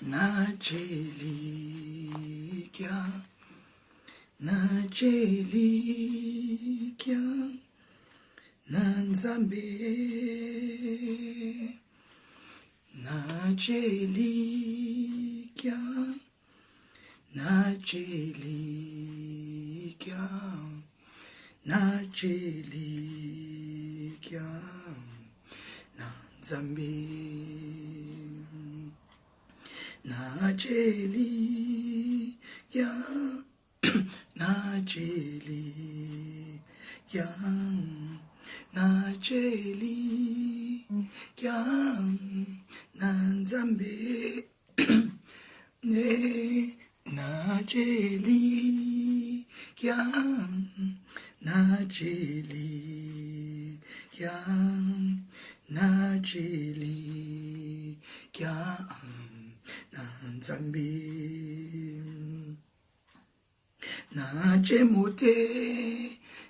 Najelikia, Najelikia, Nanzambe, Najelikia, Najelikia, Najelikia, Nanzambe. Najelikia, Najelikia, Najelikia, Nanzambe, Najelikia, Najelikia, Najelikia, Nanzambe, Najemote,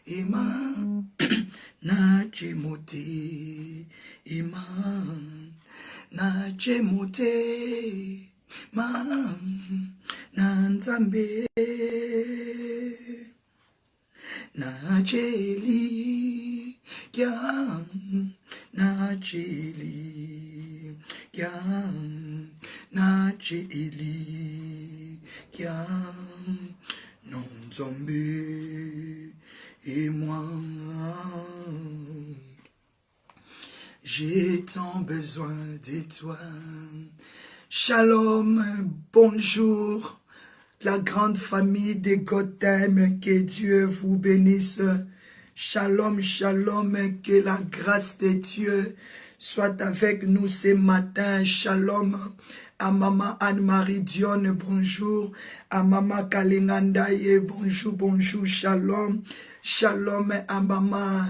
Ima, Najemote, Ima, Najemote, Ma, Nanzambe, Najelikia, Najelikia, Najelikia, Nanzambe et moi. J'ai tant besoin de toi. Shalom, bonjour, la grande famille des Gotham, que Dieu vous bénisse. Shalom, shalom, que la grâce de Dieu soit avec nous ce matin. Shalom à Maman Anne-Marie Dionne, bonjour. À Maman Kalingandaye, bonjour, bonjour, shalom. Shalom à Maman,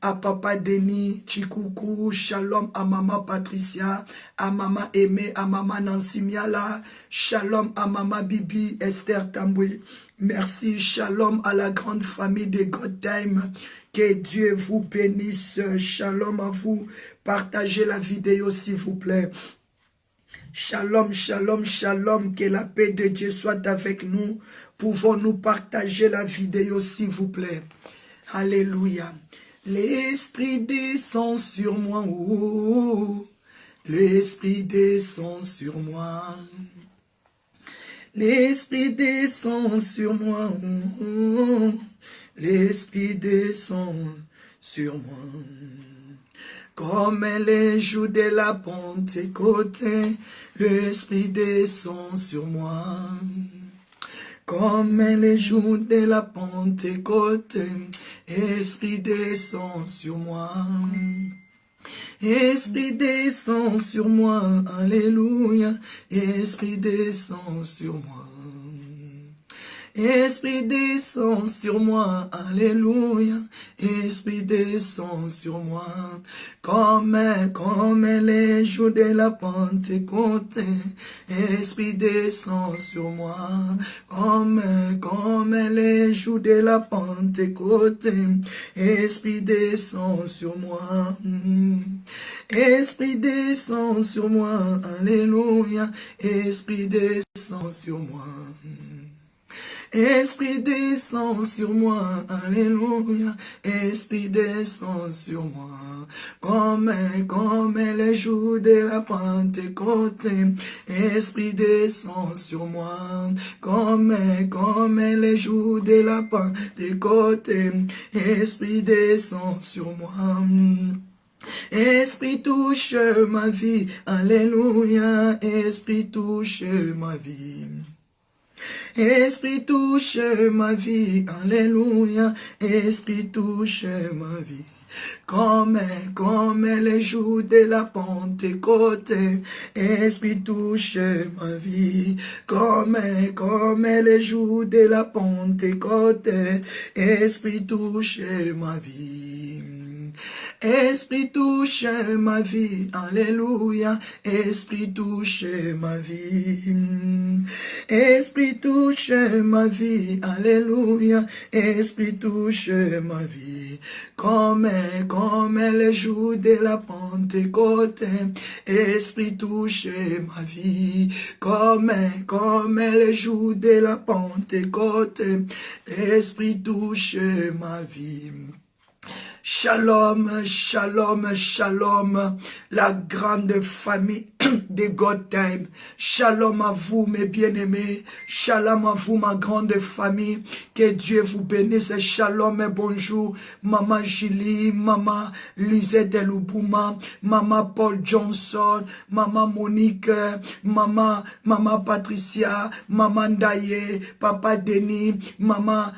à Papa Denis Chikoukou, shalom à Maman Patricia, à Maman Aimé, à Maman Nancy Miala, shalom à Maman Bibi Esther Tamboui. Merci, shalom à la grande famille de God Time. Que Dieu vous bénisse. Shalom à vous. Partagez la vidéo s'il vous plaît. Shalom, shalom, shalom. Que la paix de Dieu soit avec nous. Pouvons-nous partager la vidéo s'il vous plaît. Alléluia. L'Esprit descend sur moi. Oh, l'Esprit descend sur moi. L'Esprit descend sur moi, oh, l'Esprit descend sur moi. Comme les jours de la Pentecôte, l'Esprit descend sur moi. Comme les jours de la Pentecôte, l'Esprit descend sur moi. Esprit descend sur moi, alléluia, Esprit descend sur moi. Esprit descend sur moi, alléluia, Esprit descend sur moi. Comme les jours de la Pentecôte, Esprit descend sur moi. Comme les jours de la Pentecôte, Esprit descend sur moi. Esprit descend sur moi, alléluia, Esprit descend sur moi. Esprit descend sur moi, alléluia, Esprit descend sur moi. Comme les jours de la Pentecôte, Esprit descend sur moi. Comme les jours de la Pentecôte, Esprit descend sur moi. Esprit touche ma vie, alléluia, Esprit touche ma vie. Esprit touche ma vie, alléluia, Esprit touche ma vie. Comme les jours de la Pentecôte, Esprit touche ma vie. Comme les jours de la Pentecôte, Esprit touche ma vie. Esprit touche ma vie, alléluia, Esprit touche ma vie. Esprit touche ma vie, alléluia, Esprit touche ma vie. comme les jours de la Pentecôte. Esprit touche ma vie, comme les jours de la Pentecôte. Esprit touche ma vie. Shalom, shalom, shalom, la grande famille de God Time. Shalom à vous, mes bien-aimés. Shalom à vous, ma grande famille. Que Dieu vous bénisse. Shalom et bonjour, Maman Julie, Maman Lisette Eloubouma, Maman Paul Johnson, Maman Monique, Maman Patricia, Maman Daye, Papa Denis, Maman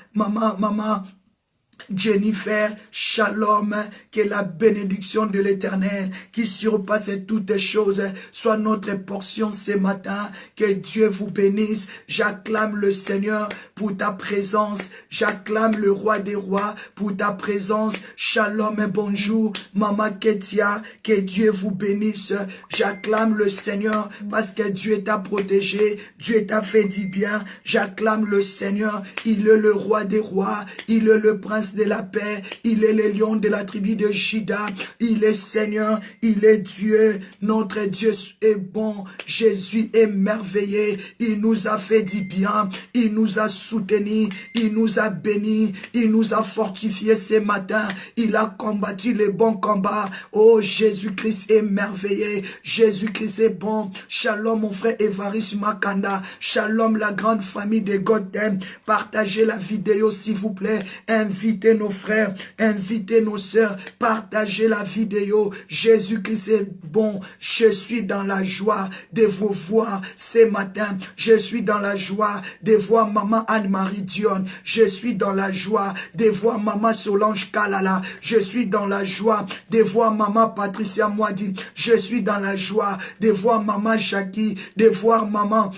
Jennifer, shalom, que la bénédiction de l'Éternel qui surpasse toutes choses soit notre portion ce matin. Que Dieu vous bénisse. J'acclame le Seigneur pour ta présence. J'acclame le Roi des Rois pour ta présence. Shalom et bonjour, Maman Ketia. Que Dieu vous bénisse. J'acclame le Seigneur parce que Dieu t'a protégé. Dieu t'a fait du bien. J'acclame le Seigneur. Il est le Roi des Rois. Il est le Prince de la paix, il est le lion de la tribu de Juda, il est Seigneur, il est Dieu, notre Dieu est bon, Jésus est merveilleux, il nous a fait du bien, il nous a soutenus, il nous a bénis, il nous a fortifiés ce matin, il a combattu les bons combats, oh Jésus-Christ est merveilleux, Jésus-Christ est bon, shalom mon frère Évariste Makanda, shalom la grande famille de God Time, partagez la vidéo s'il vous plaît, invitez nos frères, invitez nos sœurs, partagez la vidéo. Jésus-Christ est bon. Je suis dans la joie de vous voir ce matin. Je suis dans la joie de voir Maman Anne-Marie Dion. Je suis dans la joie de voir Maman Solange Kalala. Je suis dans la joie de voir Maman Patricia Moadi. Je suis dans la joie de voir Maman Jackie, de voir Maman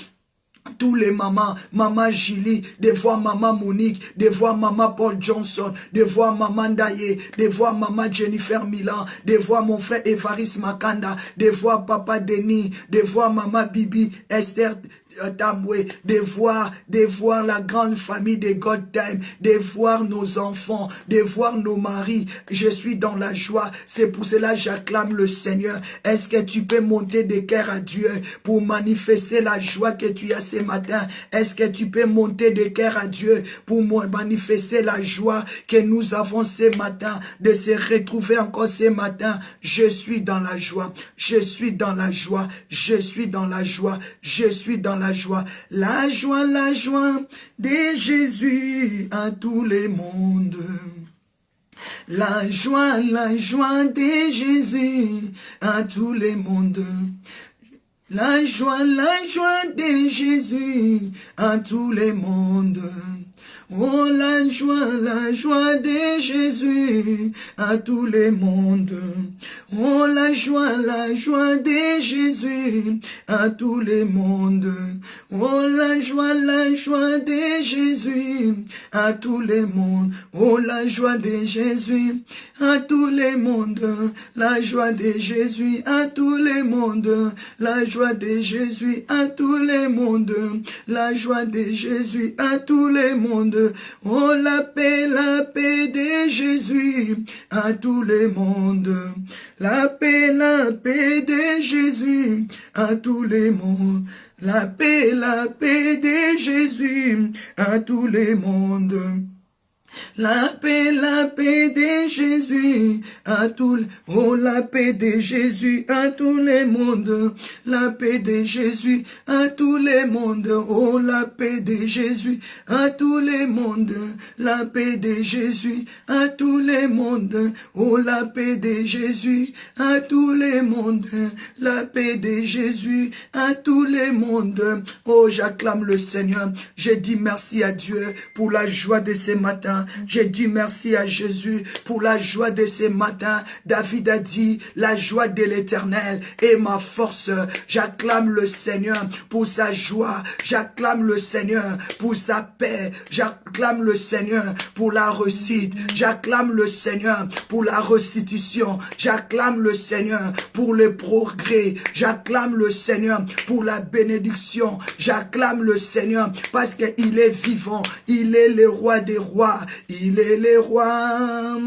tous les mamans, Maman Julie, de voir Maman Monique, de voir Maman Paul Johnson, de voir Maman Daye, de voir Maman Jennifer Milan, de voir mon frère Évariste Makanda, de voir Papa Denis, de voir Maman Bibi, Esther Tamwe, de voir la grande famille de God Time, de voir nos enfants, de voir nos maris. Je suis dans la joie. C'est pour cela que j'acclame le Seigneur. Est-ce que tu peux monter des cœurs à Dieu pour manifester la joie que tu as ce matin? Est-ce que tu peux monter des cœurs à Dieu pour manifester la joie que nous avons ce matin, de se retrouver encore ce matin? Je suis dans la joie. Je suis dans la joie. Je suis dans la joie. Je suis dans la joie de Jésus à tous les mondes. La joie de Jésus à tous les mondes. La joie de Jésus à tous les mondes. Oh, la joie de Jésus à tous les mondes. Oh, la joie de Jésus à tous les mondes. Oh, la joie de Jésus à tous les mondes. Oh, la joie de Jésus à tous les mondes. La joie de Jésus à tous les mondes. La joie de Jésus à tous les mondes. La joie de Jésus à tous les mondes. Oh, la paix de Jésus à tous les mondes. La paix de Jésus à tous les mondes. La paix de Jésus à tous les mondes. La paix de Jésus à tous les... Oh, la paix de Jésus à tous les mondes. La paix de Jésus à tous les mondes. Oh, la paix de Jésus à tous les mondes. La paix de Jésus à tous les mondes. Oh, la paix de Jésus à tous les mondes. La paix de Jésus à tous les mondes. Oh, j'acclame le Seigneur. Je dis merci à Dieu pour la joie de ce matin. J'ai dit merci à Jésus pour la joie de ce matin. David a dit, la joie de l'Éternel est ma force. J'acclame le Seigneur pour sa joie. J'acclame le Seigneur pour sa paix. J'acclame le Seigneur pour la réussite. J'acclame le Seigneur pour la restitution. J'acclame le Seigneur pour le progrès. J'acclame le Seigneur pour la bénédiction. J'acclame le Seigneur parce qu'il est vivant. Il est le roi des rois. il est le roi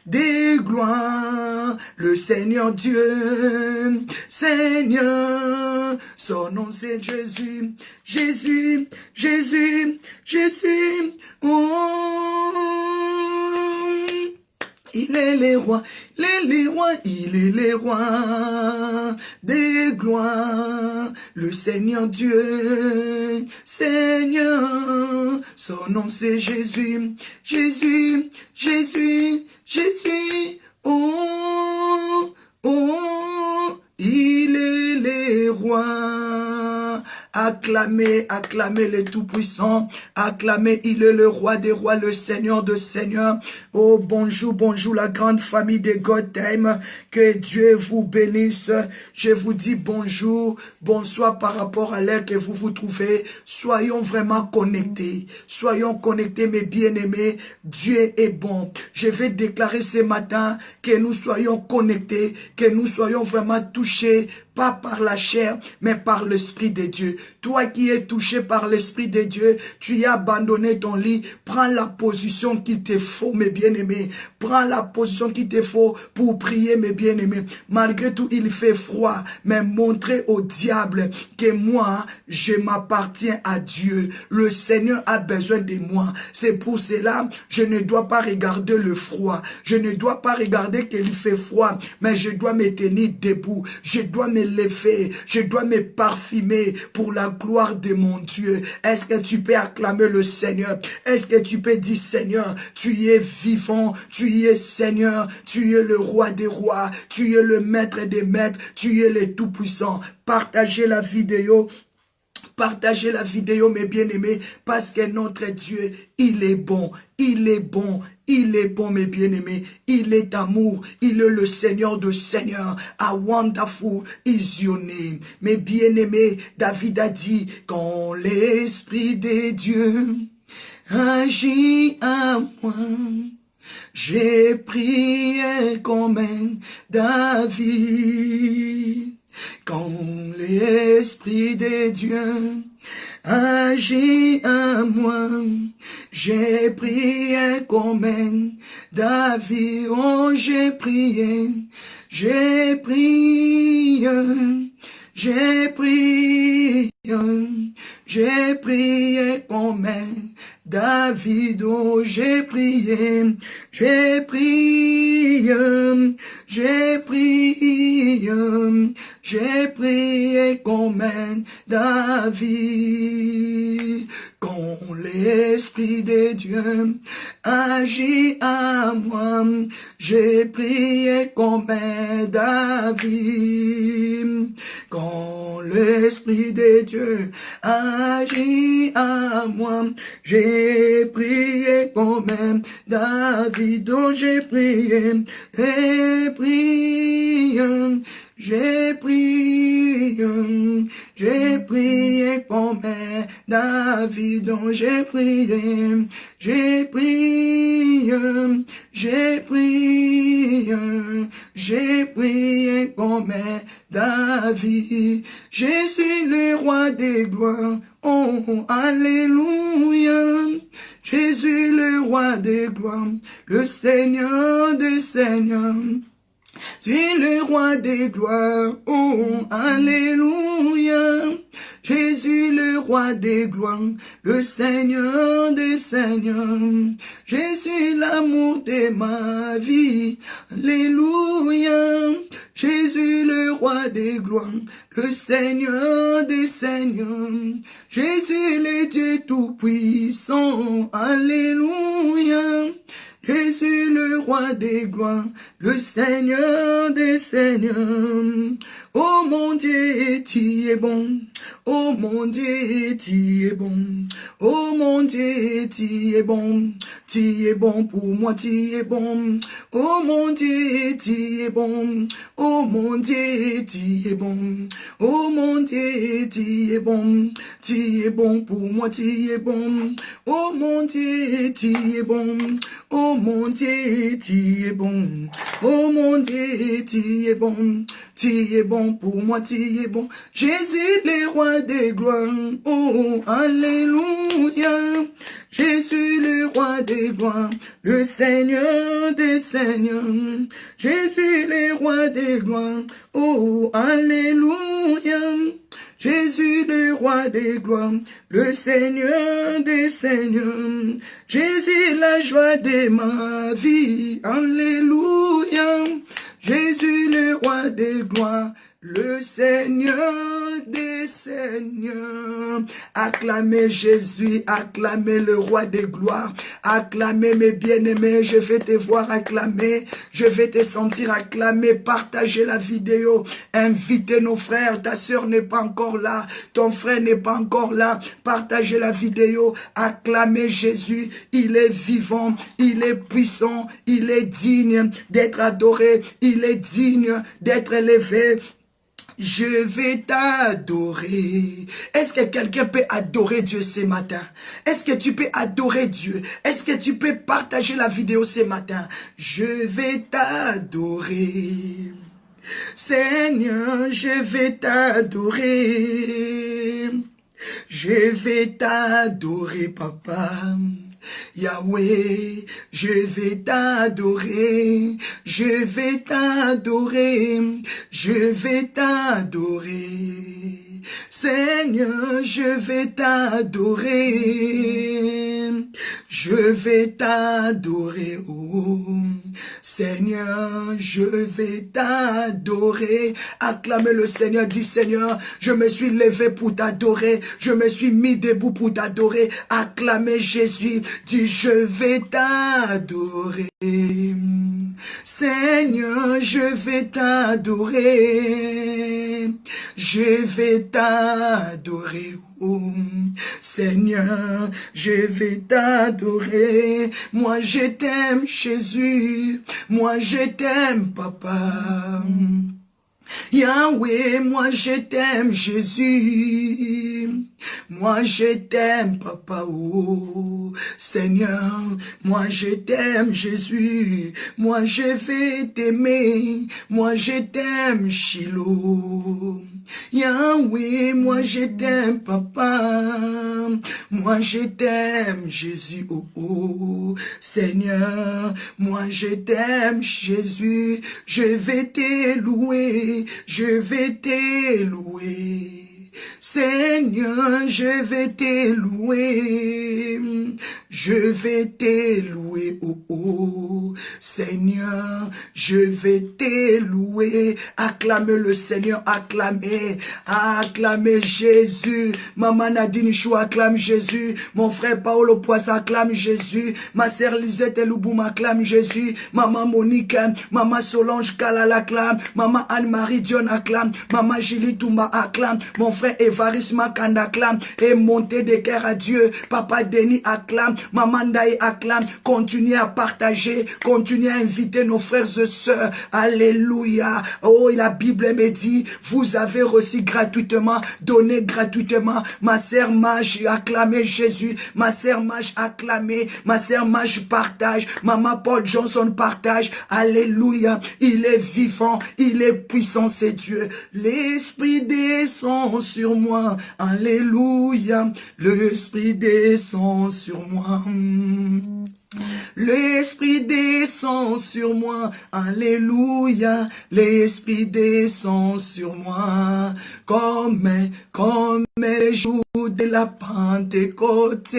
des gloires, le Seigneur Dieu, Seigneur, son nom c'est Jésus, Jésus, Jésus, Jésus, oh. Il est le roi, il est le roi, il est le roi des gloires, le Seigneur Dieu, Seigneur, son nom c'est Jésus, Jésus, Jésus, Jésus, oh, oh, il est le roi. Acclamez, acclamez le Tout-Puissant, acclamez, il est le roi des rois, le Seigneur de seigneurs. Oh, bonjour, bonjour la grande famille de God Time, que Dieu vous bénisse. Je vous dis bonjour, bonsoir par rapport à l'heure que vous vous trouvez. Soyons vraiment connectés, mes bien-aimés, Dieu est bon. Je vais déclarer ce matin que nous soyons connectés, que nous soyons vraiment touchés, pas par la chair, mais par l'Esprit de Dieu. Toi qui es touché par l'Esprit de Dieu, tu as abandonné ton lit, prends la position qu'il te faut, mes bien-aimés. Prends la position qu'il te faut pour prier, mes bien-aimés. Malgré tout, il fait froid, mais montrez au diable que moi, je m'appartiens à Dieu. Le Seigneur a besoin de moi. C'est pour cela, je ne dois pas regarder le froid. Je ne dois pas regarder qu'il fait froid, mais je dois me tenir debout. Je dois me lever, je dois me parfumer pour la gloire de mon Dieu. Est-ce que tu peux acclamer le Seigneur? Est-ce que tu peux dire, Seigneur, tu es vivant, tu es Seigneur, tu es le roi des rois, tu es le maître des maîtres, tu es le tout-puissant. Partagez la vidéo. Partagez la vidéo, mes bien-aimés, parce que notre Dieu, il est bon, il est bon, il est bon, mes bien-aimés. Il est amour, il est le Seigneur de seigneurs. How wonderful is your name. Mes bien-aimés, David a dit, quand l'Esprit de Dieu agit à moi, j'ai prié comme un David. Quand l'Esprit de Dieu agit à moi, j'ai prié comme un David. Oh, j'ai prié, j'ai prié, j'ai prié, j'ai prié comme un David. Oh, j'ai prié, j'ai prié, j'ai prié, j'ai prié comme un David. Quand l'Esprit de Dieu agit à moi, j'ai prié comme un David. Quand l'Esprit de Dieu agit à moi, j'ai prié comme un David. Oh, j'ai prié, j'ai prié, j'ai prié, j'ai prié comme un David. Oh, j'ai prié, j'ai prié, j'ai prié, j'ai prié comme un David. Je suis le roi des gloires. Oh, alléluia. Jésus le roi des gloires, le Seigneur des seigneurs. Tu es le roi des gloires, oh, alléluia. Jésus le roi des gloires, le Seigneur des seigneurs. Jésus l'amour de ma vie, alléluia. Jésus le roi des gloires, le Seigneur des seigneurs. Jésus le Dieu tout-puissant, alléluia. Jésus le roi des gloires, le Seigneur des seigneurs. Oh mon Dieu, tu es bon. Oh mon Dieu, tu es bon. Oh mon Dieu, tu es bon. Tu es bon pour moi, tu es bon. Oh mon Dieu, tu es bon. Oh mon Dieu, tu es bon. Oh mon Dieu, tu es bon. Tu es bon pour moi, tu es bon. Oh mon Dieu, tu es bon. Oh mon Dieu, tu es bon. Oh mon Dieu, tu es bon. Tu es bon pour moi, tu es bon. Jésus, le roi des gloires. Oh, alléluia. Jésus le roi des gloires, le Seigneur des seigneurs. Jésus le roi des gloires, oh, alléluia. Jésus le roi des gloires, le Seigneur des seigneurs. Jésus la joie de ma vie, alléluia. Jésus le roi des gloires, le Seigneur des seigneurs. Acclamez Jésus, acclamez le roi des gloires, acclamez mes bien-aimés, je vais te voir acclamer, je vais te sentir acclamer, partagez la vidéo, invitez nos frères, ta soeur n'est pas encore là, ton frère n'est pas encore là, partagez la vidéo, acclamez Jésus, il est vivant, il est puissant, il est digne d'être adoré, il est digne d'être élevé. Je vais t'adorer. Est-ce que quelqu'un peut adorer Dieu ce matin? Est-ce que tu peux adorer Dieu? Est-ce que tu peux partager la vidéo ce matin? Je vais t'adorer. Seigneur, je vais t'adorer. Je vais t'adorer, Papa. Yahweh, je vais t'adorer, je vais t'adorer, je vais t'adorer. Seigneur, je vais t'adorer, je vais t'adorer, oh. Seigneur, je vais t'adorer. Acclamez le Seigneur, dis Seigneur, je me suis levé pour t'adorer, je me suis mis debout pour t'adorer. Acclamez Jésus, dis je vais t'adorer. Seigneur, je vais t'adorer, je vais t'adorer. Oh, Seigneur, je vais t'adorer. Moi, je t'aime, Jésus. Moi, je t'aime, Papa. Yahweh, moi, je t'aime, Jésus. Moi, je t'aime, Papa. Oh, Seigneur, moi, je t'aime, Jésus. Moi, je vais t'aimer. Moi, je t'aime, Shiloh. Yahweh, moi je t'aime, Papa. Moi je t'aime, Jésus. Oh, oh, Seigneur, moi je t'aime, Jésus. Je vais te louer, je vais te louer. Seigneur, je vais te louer, je vais te louer, oh oh. Seigneur, je vais te louer. Acclamez le Seigneur, acclamez, acclamez Jésus. Maman Nadine Chou acclame Jésus. Mon frère Paolo Poisse acclame Jésus. Ma sœur Lisette Elouboum acclame Jésus. Maman Monique, maman Solange Kalala acclame. Maman Anne-Marie Dion acclame. Maman Julie Toumba acclame. Mon frère Evaris Makanda acclame. Et montez de cœur à Dieu. Papa Denis acclame. Maman Ndaï acclame. Continuez à partager. Continuez à inviter nos frères et sœurs. Alléluia. Oh, la Bible me dit, vous avez reçu gratuitement, donné gratuitement. Ma sœur Mage acclamé Jésus. Ma sœur Mage acclamé. Ma sœur Mage partage. Maman Paul Johnson partage. Alléluia. Il est vivant. Il est puissant, c'est Dieu. L'Esprit descend sur moi. Alléluia. L'Esprit descend sur moi. L'Esprit descend sur moi, alléluia, l'Esprit descend sur moi, comme les jours de la Pentecôte,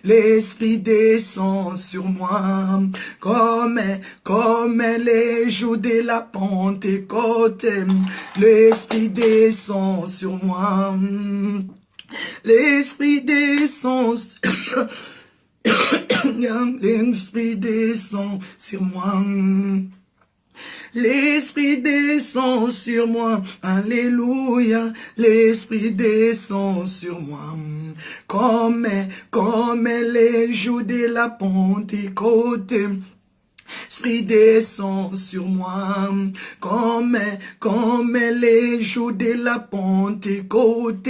l'Esprit descend sur moi, comme les jours de la Pentecôte, l'Esprit descend sur moi, l'Esprit descend l'Esprit descend sur moi. L'Esprit descend sur moi. Alléluia. L'Esprit descend sur moi. Comme les jours de la Pentecôte. l'Esprit descend sur moi, comme les jours de la Pentecôte,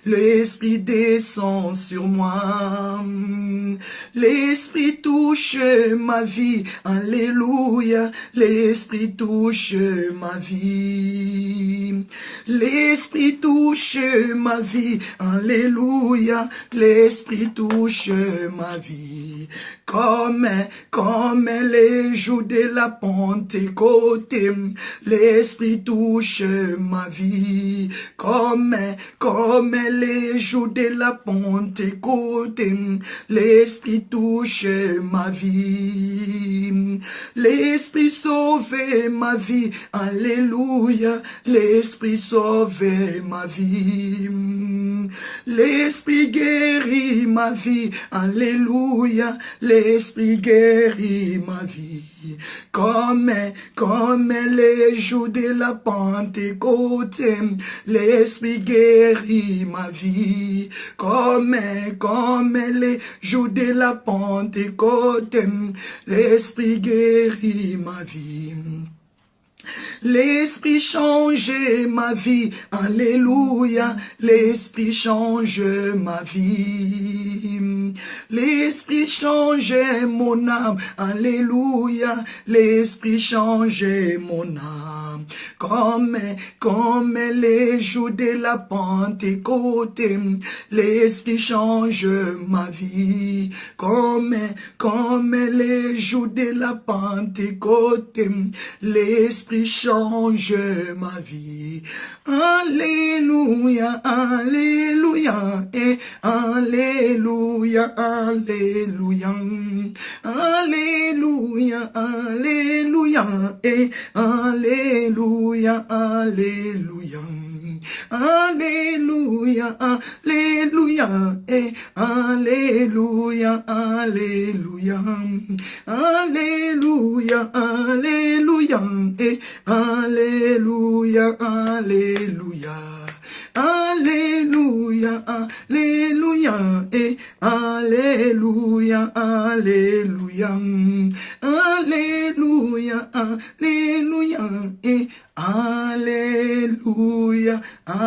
l'Esprit descend sur moi, l'Esprit touche ma vie, alléluia, l'Esprit touche ma vie, l'Esprit touche ma vie, alléluia, l'Esprit touche ma vie, comme les jours de la Pentecôte, l'Esprit touche ma vie, comme les jours de la Pentecôte, l'Esprit touche ma vie, l'Esprit sauve ma vie, alléluia, l'Esprit sauve ma vie, l'Esprit guérit ma vie, alléluia, l'Esprit guérit ma vie, comme les jours de la Pentecôte, l'Esprit guérit ma vie, comme les jours de la Pentecôte, l'Esprit guérit ma vie. L'Esprit change ma vie, alléluia, l'Esprit change ma vie. L'Esprit change mon âme, alléluia, l'Esprit change mon âme. Comme les jours de la Pentecôte, l'Esprit change ma vie. Comme les jours de la Pentecôte, l'Esprit change ma vie. Alléluia, alléluia, et alléluia, alléluia. Alléluia, alléluia, et alléluia, alléluia. Alléluia, alléluia, et alléluia, alléluia. Alléluia, alléluia, et alléluia, alléluia. Alléluia, alléluia, et alléluia, alléluia. Alléluia, alléluia, et alléluia,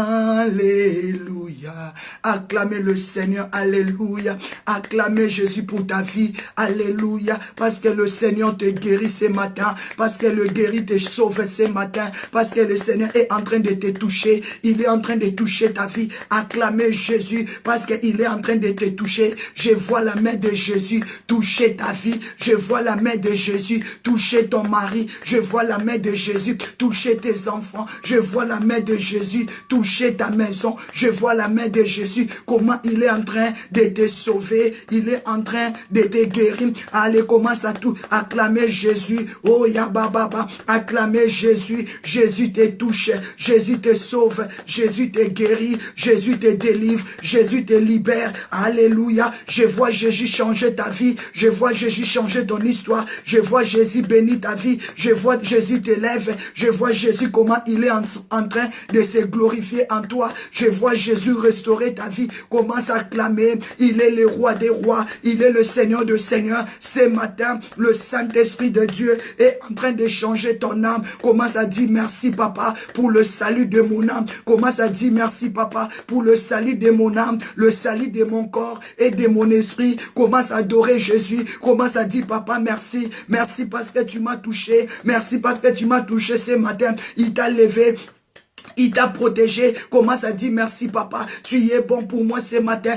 alléluia. Acclamez le Seigneur, alléluia. Acclamez Jésus pour ta vie, alléluia. Parce que le Seigneur te guérit ce matin, parce que le guéri te sauve ce matin, parce que le Seigneur est en train de te toucher, il est en train de toucher ta vie. Acclamez Jésus, parce qu'il est en train de te toucher. Je vois la main de Jésus toucher ta vie, je vois la main de Jésus toucher ton mari, je vois la main de Jésus toucher tes enfants, je vois la main de Jésus toucher ta maison, je vois la main de Jésus, comment il est en train de te sauver, il est en train de te guérir. Allez, commence à tout acclamer Jésus. Oh Yababa, acclamer Jésus. Jésus te touche, Jésus te sauve, Jésus te guérit, Jésus te délivre, Jésus te libère. Alléluia. Je vois Jésus changer ta vie, je vois Jésus changer ton histoire, je vois Jésus bénir ta vie, je vois Jésus t'élève, je vois Jésus comment il est en train de se glorifier en toi, je vois Jésus restaurer ta vie. Commence à clamer, il est le roi des rois, il est le Seigneur de seigneurs. Ce matin, le Saint-Esprit de Dieu est en train de changer ton âme. Commence à dire merci papa pour le salut de mon âme, commence à dire merci papa pour le salut de mon âme, le salut de mon corps et de mon esprit. Commence à adorer Jésus, commence à dire papa merci, merci parce que tu m'as touché, merci parce que tu m'as touché ce matin, il t'a levé, il t'a protégé. Commence à dire merci papa, tu es bon pour moi ce matin.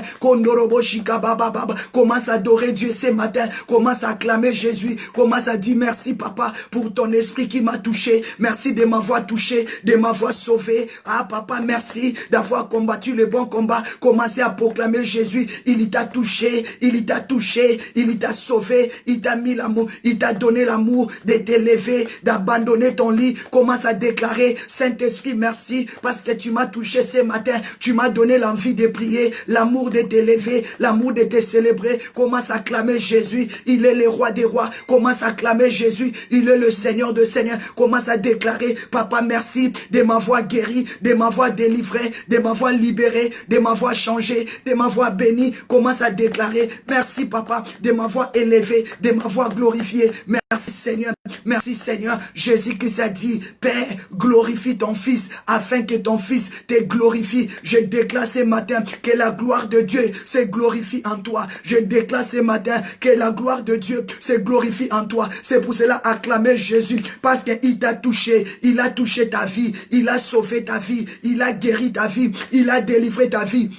Commence à adorer Dieu ce matin, commence à acclamer Jésus, commence à dire merci papa pour ton esprit qui m'a touché, merci de m'avoir touché, de m'avoir sauvé. Ah papa, merci d'avoir combattu le bon combat. Commencez à proclamer Jésus, il t'a touché, il t'a touché, il t'a sauvé, il t'a mis l'amour, il t'a donné l'amour de t'élever, d'abandonner ton lit. Commence à déclarer Saint-Esprit merci parce que tu m'as touché ce matin, tu m'as donné l'envie de prier, l'amour de t'élever, l'amour de te célébrer. Commence à clamer Jésus, il est le roi des rois. Commence à clamer Jésus, il est le Seigneur de seigneurs. Commence à déclarer papa merci de m'avoir guéri, de m'avoir délivré, de m'avoir libéré, de m'avoir changé, de m'avoir béni. Commence à déclarer merci papa de m'avoir élevé, de m'avoir glorifié. Merci Seigneur, merci Seigneur. Jésus-Christ a dit, Père, glorifie ton Fils, afin que ton Fils te glorifie. Je déclare ce matin que la gloire de Dieu se glorifie en toi. Je déclare ce matin que la gloire de Dieu se glorifie en toi. C'est pour cela acclamer Jésus, parce qu'il t'a touché, il a touché ta vie, il a sauvé ta vie, il a guéri ta vie, il a délivré ta vie.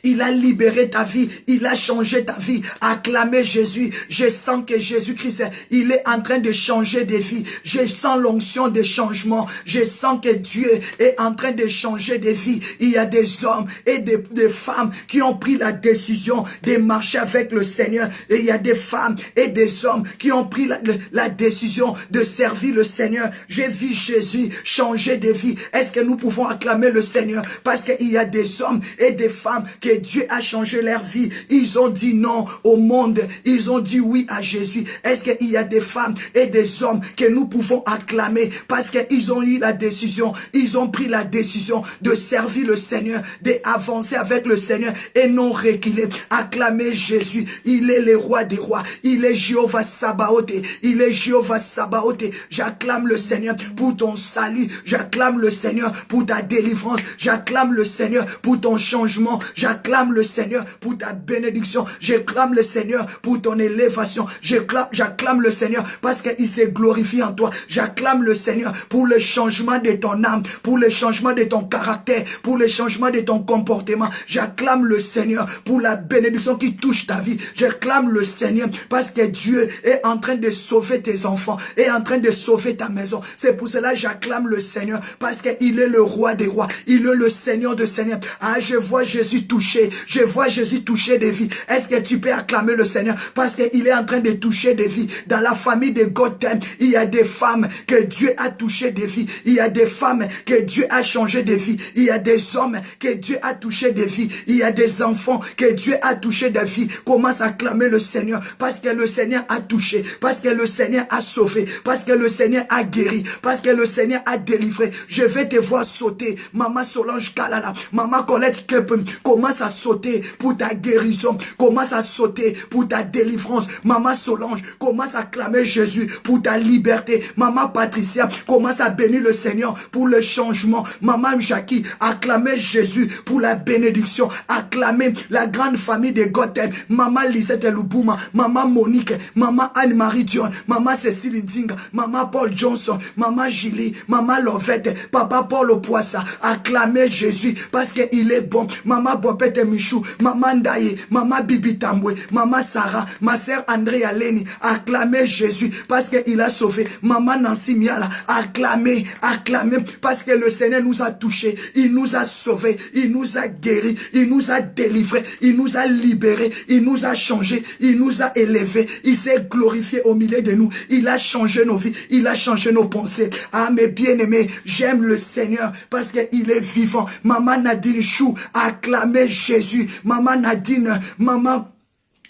Il a libéré ta vie, il a changé ta vie. Acclamez Jésus. Je sens que Jésus-Christ, il est en train de changer des vies. Je sens l'onction de changement. Je sens que Dieu est en train de changer des vies. Il y a des hommes et des femmes qui ont pris la décision de marcher avec le Seigneur. Et il y a des femmes et des hommes qui ont pris la décision de servir le Seigneur. J'ai vu Jésus changer des vies. Est-ce que nous pouvons acclamer le Seigneur? Parce qu'il y a des hommes et des femmes que Dieu a changé leur vie. Ils ont dit non au monde. Ils ont dit oui à Jésus. Est-ce qu'il y a des femmes et des hommes que nous pouvons acclamer parce qu'ils ont eu la décision, ils ont pris la décision de servir le Seigneur, d'avancer avec le Seigneur et non reculer. Acclamer Jésus. Il est le roi des rois. Il est Jéhovah Sabaoth. Il est Jéhovah Sabaoth. J'acclame le Seigneur pour ton salut. J'acclame le Seigneur pour ta délivrance. J'acclame le Seigneur pour ton changement. J'acclame le Seigneur pour ta bénédiction. J'acclame le Seigneur pour ton élévation. J'acclame le Seigneur parce qu'il se glorifie en toi. J'acclame le Seigneur pour le changement de ton âme, pour le changement de ton caractère, pour le changement de ton comportement. J'acclame le Seigneur pour la bénédiction qui touche ta vie. J'acclame le Seigneur parce que Dieu est en train de sauver tes enfants, est en train de sauver ta maison. C'est pour cela que j'acclame le Seigneur parce qu'il est le roi des rois. Il est le Seigneur de Seigneurs. Ah, je vois Jésus toucher. Je vois Jésus toucher des vies. Est-ce que tu peux acclamer le Seigneur? Parce qu'il est en train de toucher des vies. Dans la famille de Gotham, il y a des femmes que Dieu a touché des vies. Il y a des femmes que Dieu a changé des vies. Il y a des hommes que Dieu a touché des vies. Il y a des enfants que Dieu a touché des vies. Commence à acclamer le Seigneur. Parce que le Seigneur a touché. Parce que le Seigneur a sauvé. Parce que le Seigneur a guéri. Parce que le Seigneur a délivré. Je vais te voir sauter. Maman Solange Kalala. Maman Colette Kepem. Commence à sauter pour ta guérison. Commence à sauter pour ta délivrance. Maman Solange, commence à clamer Jésus pour ta liberté. Maman Patricia, commence à bénir le Seigneur pour le changement. Maman Jackie, acclamez Jésus pour la bénédiction. Acclamez la grande famille de Gotham. Maman Lisette Lubuma, Maman Monique, Maman Anne-Marie Dion, Maman Cécile Ndinga, Maman Paul Johnson, Maman Julie, Maman Lovette, Papa Paul Opoissa. Acclamez Jésus parce qu'il est bon. Maman Bopette Michou, Maman Ndaye, Maman Bibi Tambwe, Maman Sarah, ma sœur Andrea Leni. Acclamez Jésus parce qu'il a sauvé. Maman Nancy Miala, acclamez, acclamez parce que le Seigneur nous a touchés, il nous a sauvés, il nous a guéris, il nous a délivrés, il nous a libérés, il nous a changés, il nous a élevés, il s'est glorifié au milieu de nous, il a changé nos vies, il a changé nos pensées. Ah mes bien-aimés, j'aime le Seigneur parce qu'il est vivant. Maman Nadine Chou, acclamez Jésus. Maman Nadine, Maman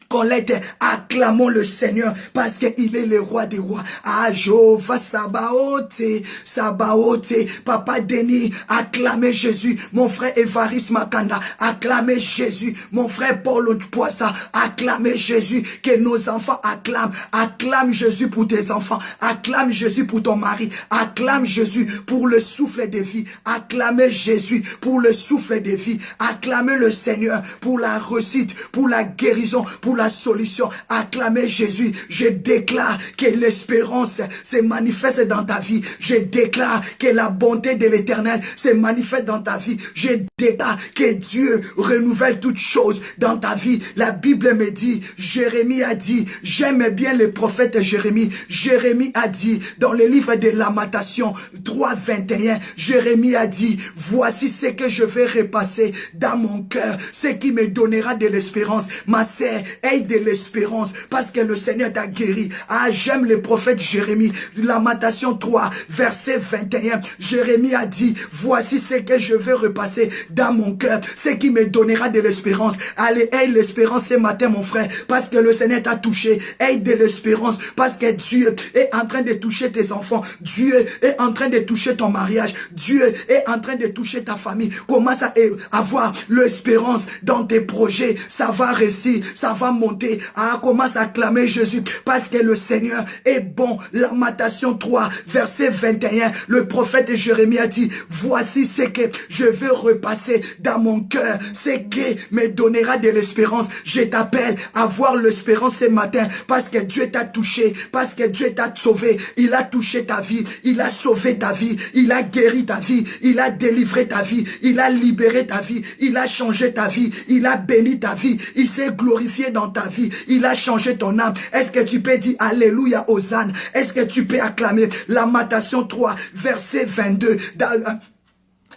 Colette, acclamons le Seigneur parce qu'il est le roi des rois. Ah, Jéhovah Sabaoth, Sabaoth, Papa Denis, acclamez Jésus. Mon frère Évariste Makanda, acclamez Jésus. Mon frère Paul Poissa, acclamez Jésus. Que nos enfants acclament. Acclame Jésus pour tes enfants. Acclame Jésus pour ton mari. Acclame Jésus pour le souffle de vie. Acclamez Jésus pour le souffle de vie. Acclamez le Seigneur pour la réussite, pour la guérison, pour la solution. Acclamez Jésus. Je déclare que l'espérance se manifeste dans ta vie. Je déclare que la bonté de l'Éternel se manifeste dans ta vie. Je déclare que Dieu renouvelle toutes choses dans ta vie. La Bible me dit, Jérémie a dit, j'aime bien le prophète Jérémie. Jérémie a dit dans le livre de Lamentation 3:21, Jérémie a dit, voici ce que je vais repasser dans mon cœur, ce qui me donnera de l'espérance. Ma sœur, aie de l'espérance parce que le Seigneur t'a guéri. Ah, j'aime le prophète Jérémie. Lamentation 3, verset 21. Jérémie a dit, voici ce que je vais repasser dans mon cœur, ce qui me donnera de l'espérance. Allez, aie l'espérance ce matin, mon frère, parce que le Seigneur t'a touché. Aie de l'espérance parce que Dieu est en train de toucher tes enfants. Dieu est en train de toucher ton mariage. Dieu est en train de toucher ta famille. Commence à avoir l'espérance dans tes projets. Ça va réussir, ça va monter. Commence à clamer Jésus parce que le Seigneur est bon. Lamentation 3, verset 21. Le prophète Jérémie a dit, voici ce que je veux repasser dans mon cœur, ce qui me donnera de l'espérance. Je t'appelle à voir l'espérance ce matin parce que Dieu t'a touché, parce que Dieu t'a sauvé. Il a touché ta vie, il a sauvé ta vie, il a guéri ta vie, il a délivré ta vie, il a libéré ta vie, il a changé ta vie, il a béni ta vie, il s'est glorifié dans ta vie, il a changé ton âme. Est-ce que tu peux dire Alléluia, Hosanna? Est-ce que tu peux acclamer Lamentation 3, verset 22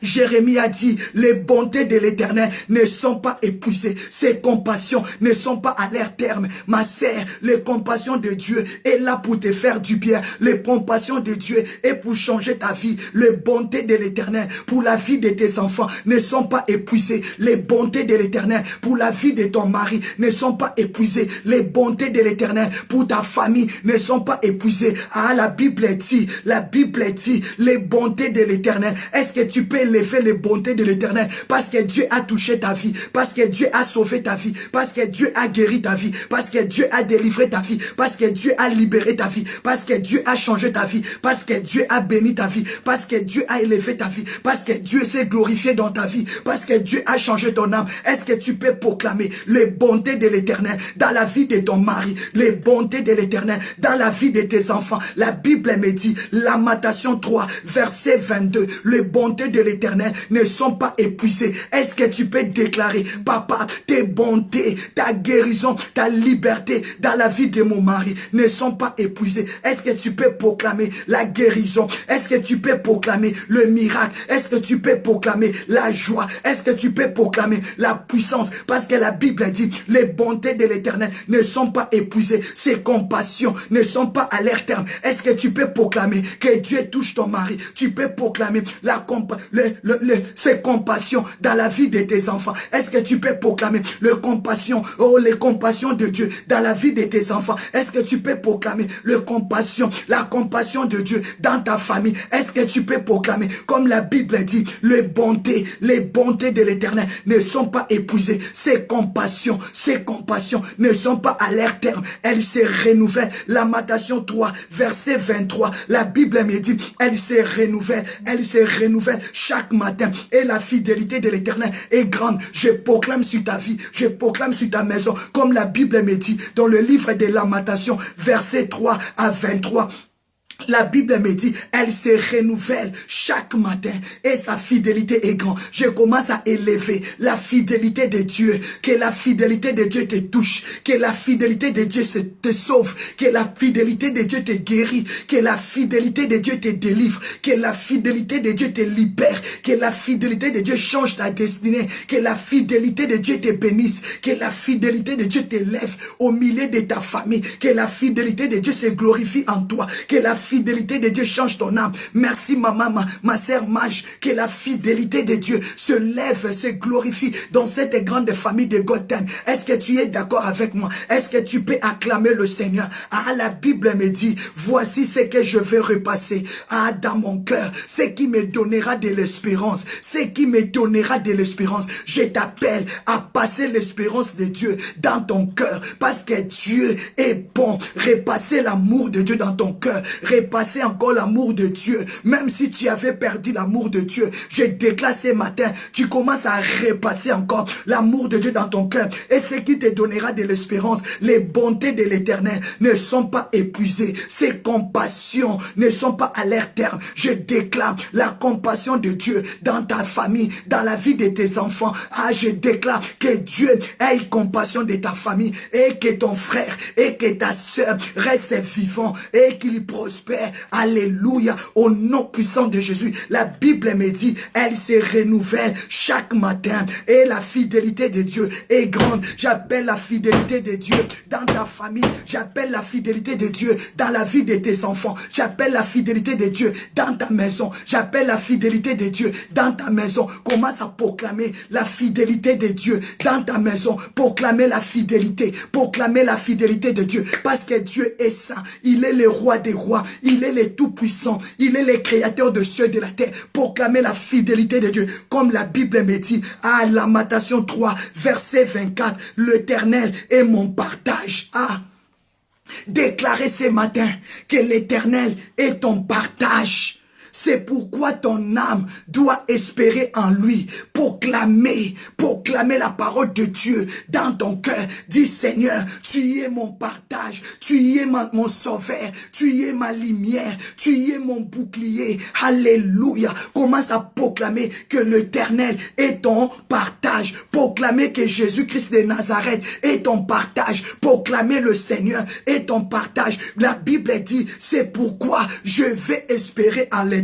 Jérémie a dit, les bontés de l'Éternel ne sont pas épuisées. Ses compassions ne sont pas à leur terme. Ma sœur, les compassions de Dieu est là pour te faire du bien. Les compassions de Dieu est pour changer ta vie. Les bontés de l'Éternel pour la vie de tes enfants ne sont pas épuisées. Les bontés de l'Éternel pour la vie de ton mari ne sont pas épuisées. Les bontés de l'Éternel pour ta famille ne sont pas épuisées. La Bible dit, les bontés de l'Éternel. Est-ce que tu peux lever les bontés de l'Éternel parce que Dieu a touché ta vie, parce que Dieu a sauvé ta vie, parce que Dieu a guéri ta vie, parce que Dieu a délivré ta vie, parce que Dieu a libéré ta vie, parce que Dieu a changé ta vie, parce que Dieu a béni ta vie, parce que Dieu a élevé ta vie, parce que Dieu s'est glorifié dans ta vie, parce que Dieu a changé ton âme. Est-ce que tu peux proclamer les bontés de l'Éternel dans la vie de ton mari, les bontés de l'Éternel dans la vie de tes enfants? La Bible me dit, Lamentation 3, verset 22, les bontés de l'Éternel ne sont pas épuisées. Est-ce que tu peux déclarer, papa, tes bontés, ta guérison, ta liberté dans la vie de mon mari ne sont pas épuisées? Est-ce que tu peux proclamer la guérison? Est-ce que tu peux proclamer le miracle? Est-ce que tu peux proclamer la joie? Est-ce que tu peux proclamer la puissance? Parce que la Bible dit, les bontés de l'Éternel ne sont pas épuisées. Ses compassions ne sont pas à leur terme. Est-ce que tu peux proclamer que Dieu touche ton mari? Tu peux proclamer ces compassions dans la vie de tes enfants. Est-ce que tu peux proclamer les compassions de Dieu dans la vie de tes enfants? Est-ce que tu peux proclamer la compassion de Dieu dans ta famille? Est-ce que tu peux proclamer, comme la Bible dit, les bontés de l'Éternel ne sont pas épuisées. Ces compassions ne sont pas à leur terme. Elles se renouvellent. Lamentation 3, verset 23. La Bible me dit, elles se renouvellent chaque matin, et la fidélité de l'Éternel est grande. Je proclame sur ta vie, je proclame sur ta maison, comme la Bible me dit dans le livre des Lamentations, verset 3 à 23. La Bible me dit, elle se renouvelle chaque matin et sa fidélité est grande. Je commence à élever la fidélité de Dieu. Que la fidélité de Dieu te touche. Que la fidélité de Dieu te sauve. Que la fidélité de Dieu te guérit. Que la fidélité de Dieu te délivre. Que la fidélité de Dieu te libère. Que la fidélité de Dieu change ta destinée. Que la fidélité de Dieu te bénisse. Que la fidélité de Dieu t'élève au milieu de ta famille. Que la fidélité de Dieu se glorifie en toi. Que la fidélité de Dieu change ton âme. Merci ma sœur Mage, que la fidélité de Dieu se lève, se glorifie dans cette grande famille de Gotham. Est-ce que tu es d'accord avec moi? Est-ce que tu peux acclamer le Seigneur? La Bible me dit, voici ce que je vais repasser dans mon cœur, ce qui me donnera de l'espérance, ce qui me donnera de l'espérance. Je t'appelle à passer l'espérance de Dieu dans ton cœur, parce que Dieu est bon. Repasser l'amour de Dieu dans ton cœur, repasser encore l'amour de Dieu. Même si tu avais perdu l'amour de Dieu, je déclare ce matin, tu commences à repasser encore l'amour de Dieu dans ton cœur. Et ce qui te donnera de l'espérance, les bontés de l'Éternel ne sont pas épuisées. Ses compassions ne sont pas à leur terme. Je déclare la compassion de Dieu dans ta famille, dans la vie de tes enfants. Je déclare que Dieu ait compassion de ta famille et que ton frère et que ta soeur restent vivants et qu'il prospère. Alléluia. Au nom puissant de Jésus. La Bible me dit, elle se renouvelle chaque matin et la fidélité de Dieu est grande. J'appelle la fidélité de Dieu dans ta famille. J'appelle la fidélité de Dieu dans la vie de tes enfants. J'appelle la fidélité de Dieu dans ta maison. J'appelle la fidélité de Dieu dans ta maison. Commence à proclamer la fidélité de Dieu dans ta maison. Proclamer la fidélité. Proclamer la fidélité de Dieu. Parce que Dieu est saint. Il est le roi des rois. Il est le Tout-Puissant. Il est le Créateur de cieux et de la terre. Proclamez la fidélité de Dieu. Comme la Bible me dit, à Lamentation 3, verset 24, l'Éternel est mon partage. Déclarez ce matin que l'Éternel est ton partage. C'est pourquoi ton âme doit espérer en lui. Proclamer la parole de Dieu dans ton cœur. Dis Seigneur, tu es mon partage, tu es mon sauveur, tu es ma lumière, tu es mon bouclier. Alléluia. Commence à proclamer que l'Éternel est ton partage. Proclamer que Jésus-Christ de Nazareth est ton partage. Proclamer le Seigneur est ton partage. La Bible dit, c'est pourquoi je vais espérer en l'Éternel.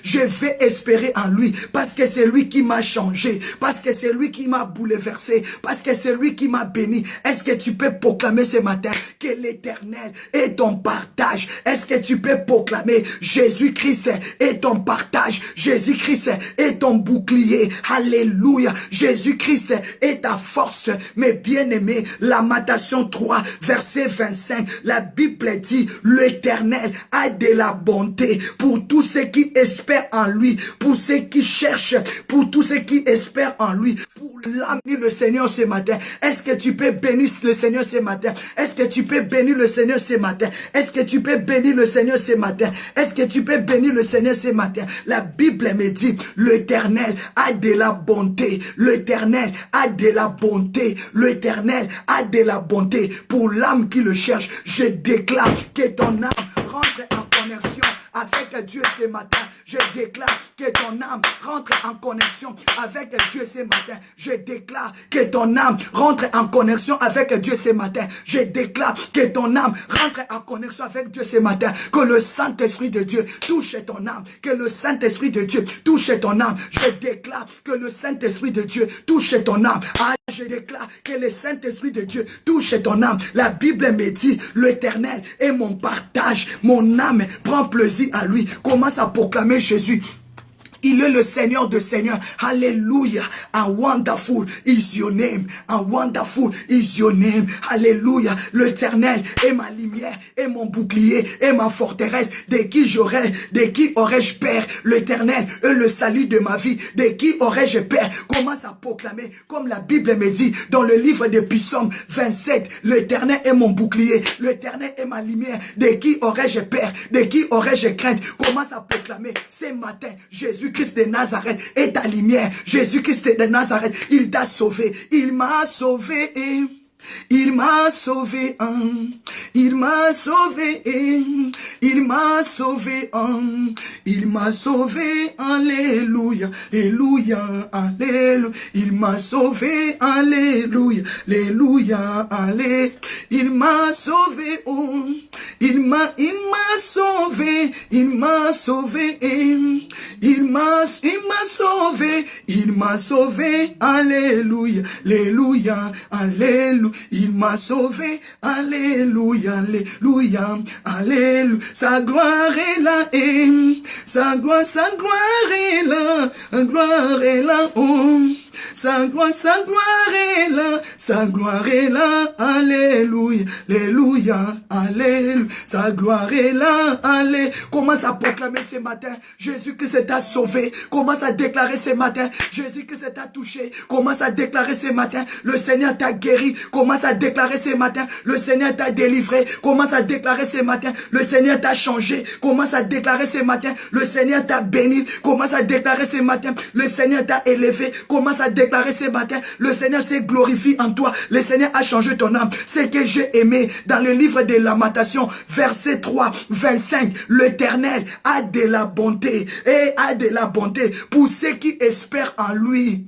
Je vais espérer en lui parce que c'est lui qui m'a changé, parce que c'est lui qui m'a bouleversé, parce que c'est lui qui m'a béni. Est-ce que tu peux proclamer ce matin que l'Éternel est ton partage? Est-ce que tu peux proclamer Jésus-Christ est ton partage? Jésus-Christ est ton bouclier. Alléluia. Jésus-Christ est ta force. Mes bien-aimés, Lamentation 3, verset 25, la Bible dit, l'Éternel a de la bonté pour tous ceux qui espèrent en lui, pour ceux qui cherchent, pour tous ceux qui espèrent en lui, pour l'amener le Seigneur ce matin. Est-ce que tu peux bénir le Seigneur ce matin? Est-ce que tu peux bénir le Seigneur ce matin? Est-ce que tu peux bénir le Seigneur ce matin? Est-ce que tu peux bénir le Seigneur ce matin? La Bible me dit, l'Éternel a de la bonté, l'Éternel a de la bonté, l'Éternel a de la bonté pour l'âme qui le cherche. Je déclare que ton âme rentre en connexion avec Dieu ce matin. Je déclare que ton âme rentre en connexion avec Dieu ce matin. Je déclare que ton âme rentre en connexion avec Dieu ce matin. Je déclare que ton âme rentre en connexion avec Dieu ce matin. Que le Saint-Esprit de Dieu touche ton âme. Que le Saint-Esprit de Dieu touche ton âme. Je déclare que le Saint-Esprit de Dieu touche ton âme. Je déclare que le Saint-Esprit de Dieu touche ton âme. La Bible me dit, l'Éternel est mon partage. Mon âme prend plaisir à lui. Commence à proclamer Jésus. Il est le Seigneur de Seigneurs. Alléluia. And wonderful is your name. And wonderful is your name. Alléluia. L'Éternel est ma lumière, est mon bouclier, est ma forteresse. De qui aurais-je peur? L'Éternel est le salut de ma vie. De qui aurais-je peur? Commence à proclamer, comme la Bible me dit, dans le livre de Psaume 27, l'Éternel est mon bouclier. L'Éternel est ma lumière. De qui aurais-je peur? De qui aurais-je crainte? Commence à proclamer ce matin, Jésus-Christ de Nazareth est ta lumière. Jésus-Christ de Nazareth, il t'a sauvé. Il m'a sauvé. Il m'a sauvé, il m'a sauvé, il m'a sauvé, il m'a sauvé, alléluia, alléluia, alléluia, il m'a sauvé, alléluia, alléluia, alléluia, il m'a sauvé, il m'a sauvé, il m'a sauvé, il m'a sauvé, il m'a sauvé, alléluia, alléluia, alléluia. Il m'a sauvé, alléluia, alléluia, alléluia. Sa gloire est là, sa gloire est là, sa gloire est là, sa gloire est là, sa gloire est là, alléluia, alléluia, alléluia. Sa gloire est là, alléluia. Commence à proclamer ce matin, Jésus-Christ t'a sauvé. Commence à déclarer ce matin, Jésus-Christ t'a touché. Commence à déclarer ce matin, le Seigneur t'a guéri. Commence à déclarer ce matin, le Seigneur t'a délivré. Commence à déclarer ce matin, le Seigneur t'a changé. Commence à déclarer ce matin, le Seigneur t'a béni. Commence à déclarer ce matin, le Seigneur t'a élevé. Commence à déclarer ce matin, le Seigneur s'est glorifié en toi. Le Seigneur a changé ton âme. C'est que j'ai aimé dans le livre de Lamentation, verset 3, 25. L'Éternel a de la bonté et a de la bonté pour ceux qui espèrent en lui.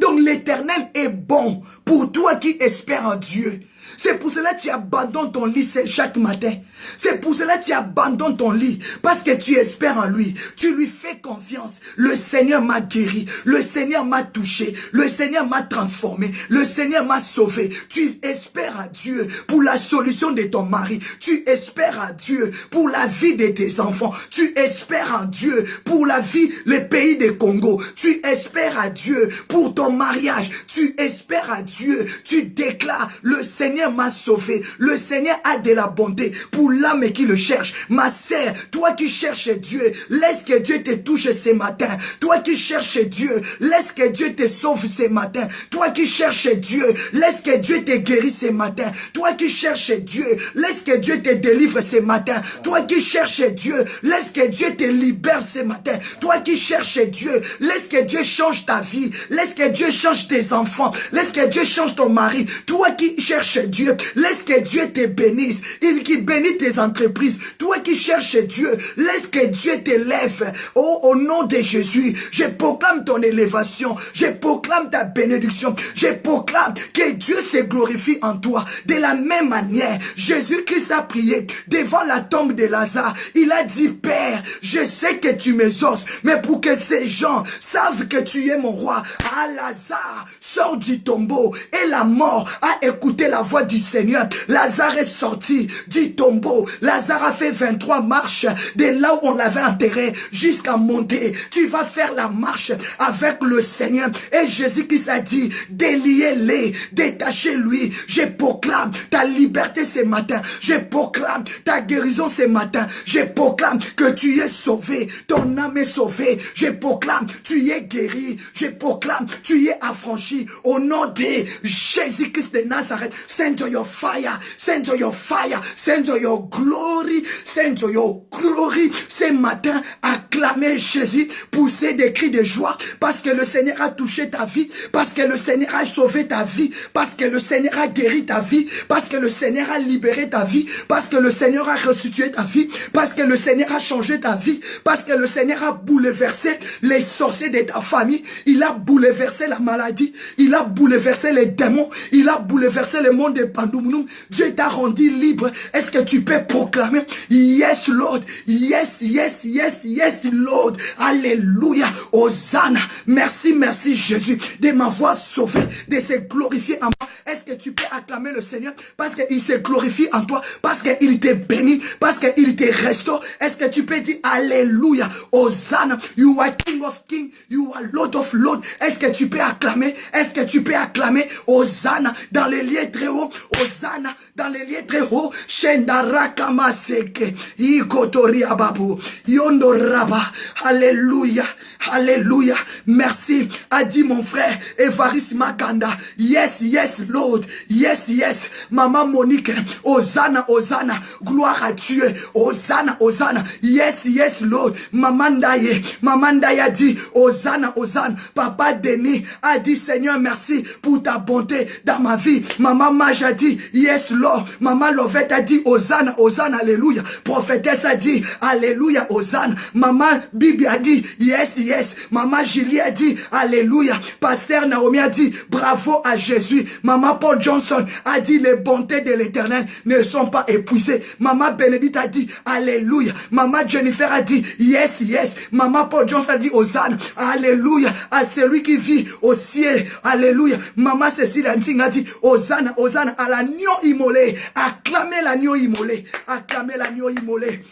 Donc l'Éternel est bon pour toi qui espères en Dieu. C'est pour cela que tu abandonnes ton lit chaque matin. C'est pour cela que tu abandonnes ton lit. Parce que tu espères en lui. Tu lui fais confiance. Le Seigneur m'a guéri. Le Seigneur m'a touché. Le Seigneur m'a transformé. Le Seigneur m'a sauvé. Tu espères à Dieu pour la solution de ton mari. Tu espères à Dieu pour la vie de tes enfants. Tu espères en Dieu pour la vie, le pays de Congo. Tu espères à Dieu pour ton mariage. Tu espères à Dieu. Tu déclares, le Seigneur Seigneur m'a sauvé. Le Seigneur a de la bonté pour l'âme qui le cherche. Ma sœur, toi qui cherches Dieu, laisse que Dieu te touche ce matin. Toi qui cherches Dieu, laisse que Dieu te sauve ce matin. Toi qui cherches Dieu, laisse que Dieu te guérisse ce matin. Toi qui cherches Dieu, laisse que Dieu te délivre ce matin. Toi qui cherches Dieu, laisse que Dieu te libère ce matin. Toi qui cherches Dieu, laisse que Dieu change ta vie. Laisse que Dieu change tes enfants. Laisse que Dieu change ton mari. Toi qui cherches Dieu, laisse que Dieu te bénisse. Il qui bénit tes entreprises. Toi qui cherches Dieu, laisse que Dieu t'élève. Oh, au nom de Jésus, je proclame ton élévation. Je proclame ta bénédiction. Je proclame que Dieu se glorifie en toi. De la même manière, Jésus-Christ a prié devant la tombe de Lazare. Il a dit, Père, je sais que tu m'exauces, mais pour que ces gens savent que tu es mon roi. Ah, Lazare sort du tombeau et la mort a écouté la voix du Seigneur. Lazare est sorti du tombeau. Lazare a fait 23 marches de là où on l'avait enterré jusqu'à monter. Tu vas faire la marche avec le Seigneur. Et Jésus-Christ a dit, déliez-les, détachez-lui. Je proclame ta liberté ce matin. Je proclame ta guérison ce matin. Je proclame que tu es sauvé. Ton âme est sauvée. Je proclame, tu es guéri. Je proclame, tu es affranchi. Au nom de Jésus-Christ de Nazareth, send your fire, send your fire, send your glory, send your glory. Ce matin, acclamez Jésus, poussez des cris de joie, parce que le Seigneur a touché ta vie, parce que le Seigneur a sauvé ta vie, parce que le Seigneur a guéri ta vie, parce que le Seigneur a libéré ta vie, parce que le Seigneur a restitué ta vie, parce que le Seigneur a changé ta vie, parce que le Seigneur a bouleversé les sorciers de ta famille, il a bouleversé la maladie, il a bouleversé les démons, il a bouleversé le monde de Pandoumoum. Dieu t'a rendu libre. Est-ce que tu peux proclamer, yes Lord, yes, yes, yes, yes Lord, alléluia, Hosanna, merci, merci Jésus de m'avoir sauvé, de se glorifier en moi. Est-ce que tu peux acclamer le Seigneur parce qu'il se glorifie en toi, parce qu'il te bénit, parce qu'il te restaure? Est-ce que tu peux dire alléluia, Hosanna, you are King of Kings, you are Lord of Lords? Est-ce que tu peux acclamer? Est-ce que tu peux acclamer Hosanna dans les lieux très hauts? Hosanna dans les lieux très hauts. Shendaraka maseke ikotoria babu yondoraba. Alléluia, alléluia. Merci, a dit mon frère Evaris Makanda. Yes, yes Lord, yes, yes. Maman Monique, Hosanna, Hosanna, gloire à Dieu. Hosanna, Hosanna, yes, yes Lord. Maman Ndaye a dit Hosanna, Hosanna. Papa Denis a dit Seigneur merci pour ta bonté dans ma vie. Maman Maj a dit yes Lord. Maman Lovette a dit Hosanna, Hosanna, alléluia. Prophétesse a dit alléluia, Hosanna. Maman Bibi a dit yes, yes. Maman Julie a dit alléluia. Pasteur Naomi a dit bravo à Jésus. Maman Paul Johnson a dit les bontés de l'Éternel ne sont pas épuisées. Maman Bénédicte a dit alléluia. Maman Jennifer a dit yes, yes. Maman Paul Johnson a dit Hosanna, alléluia à celui qui vit au ciel, alléluia. Maman Cécile Anting a dit Hosanna, Hosanna à l'agneau immolé. Acclamez l'agneau immolé, acclamez l'agneau immolé.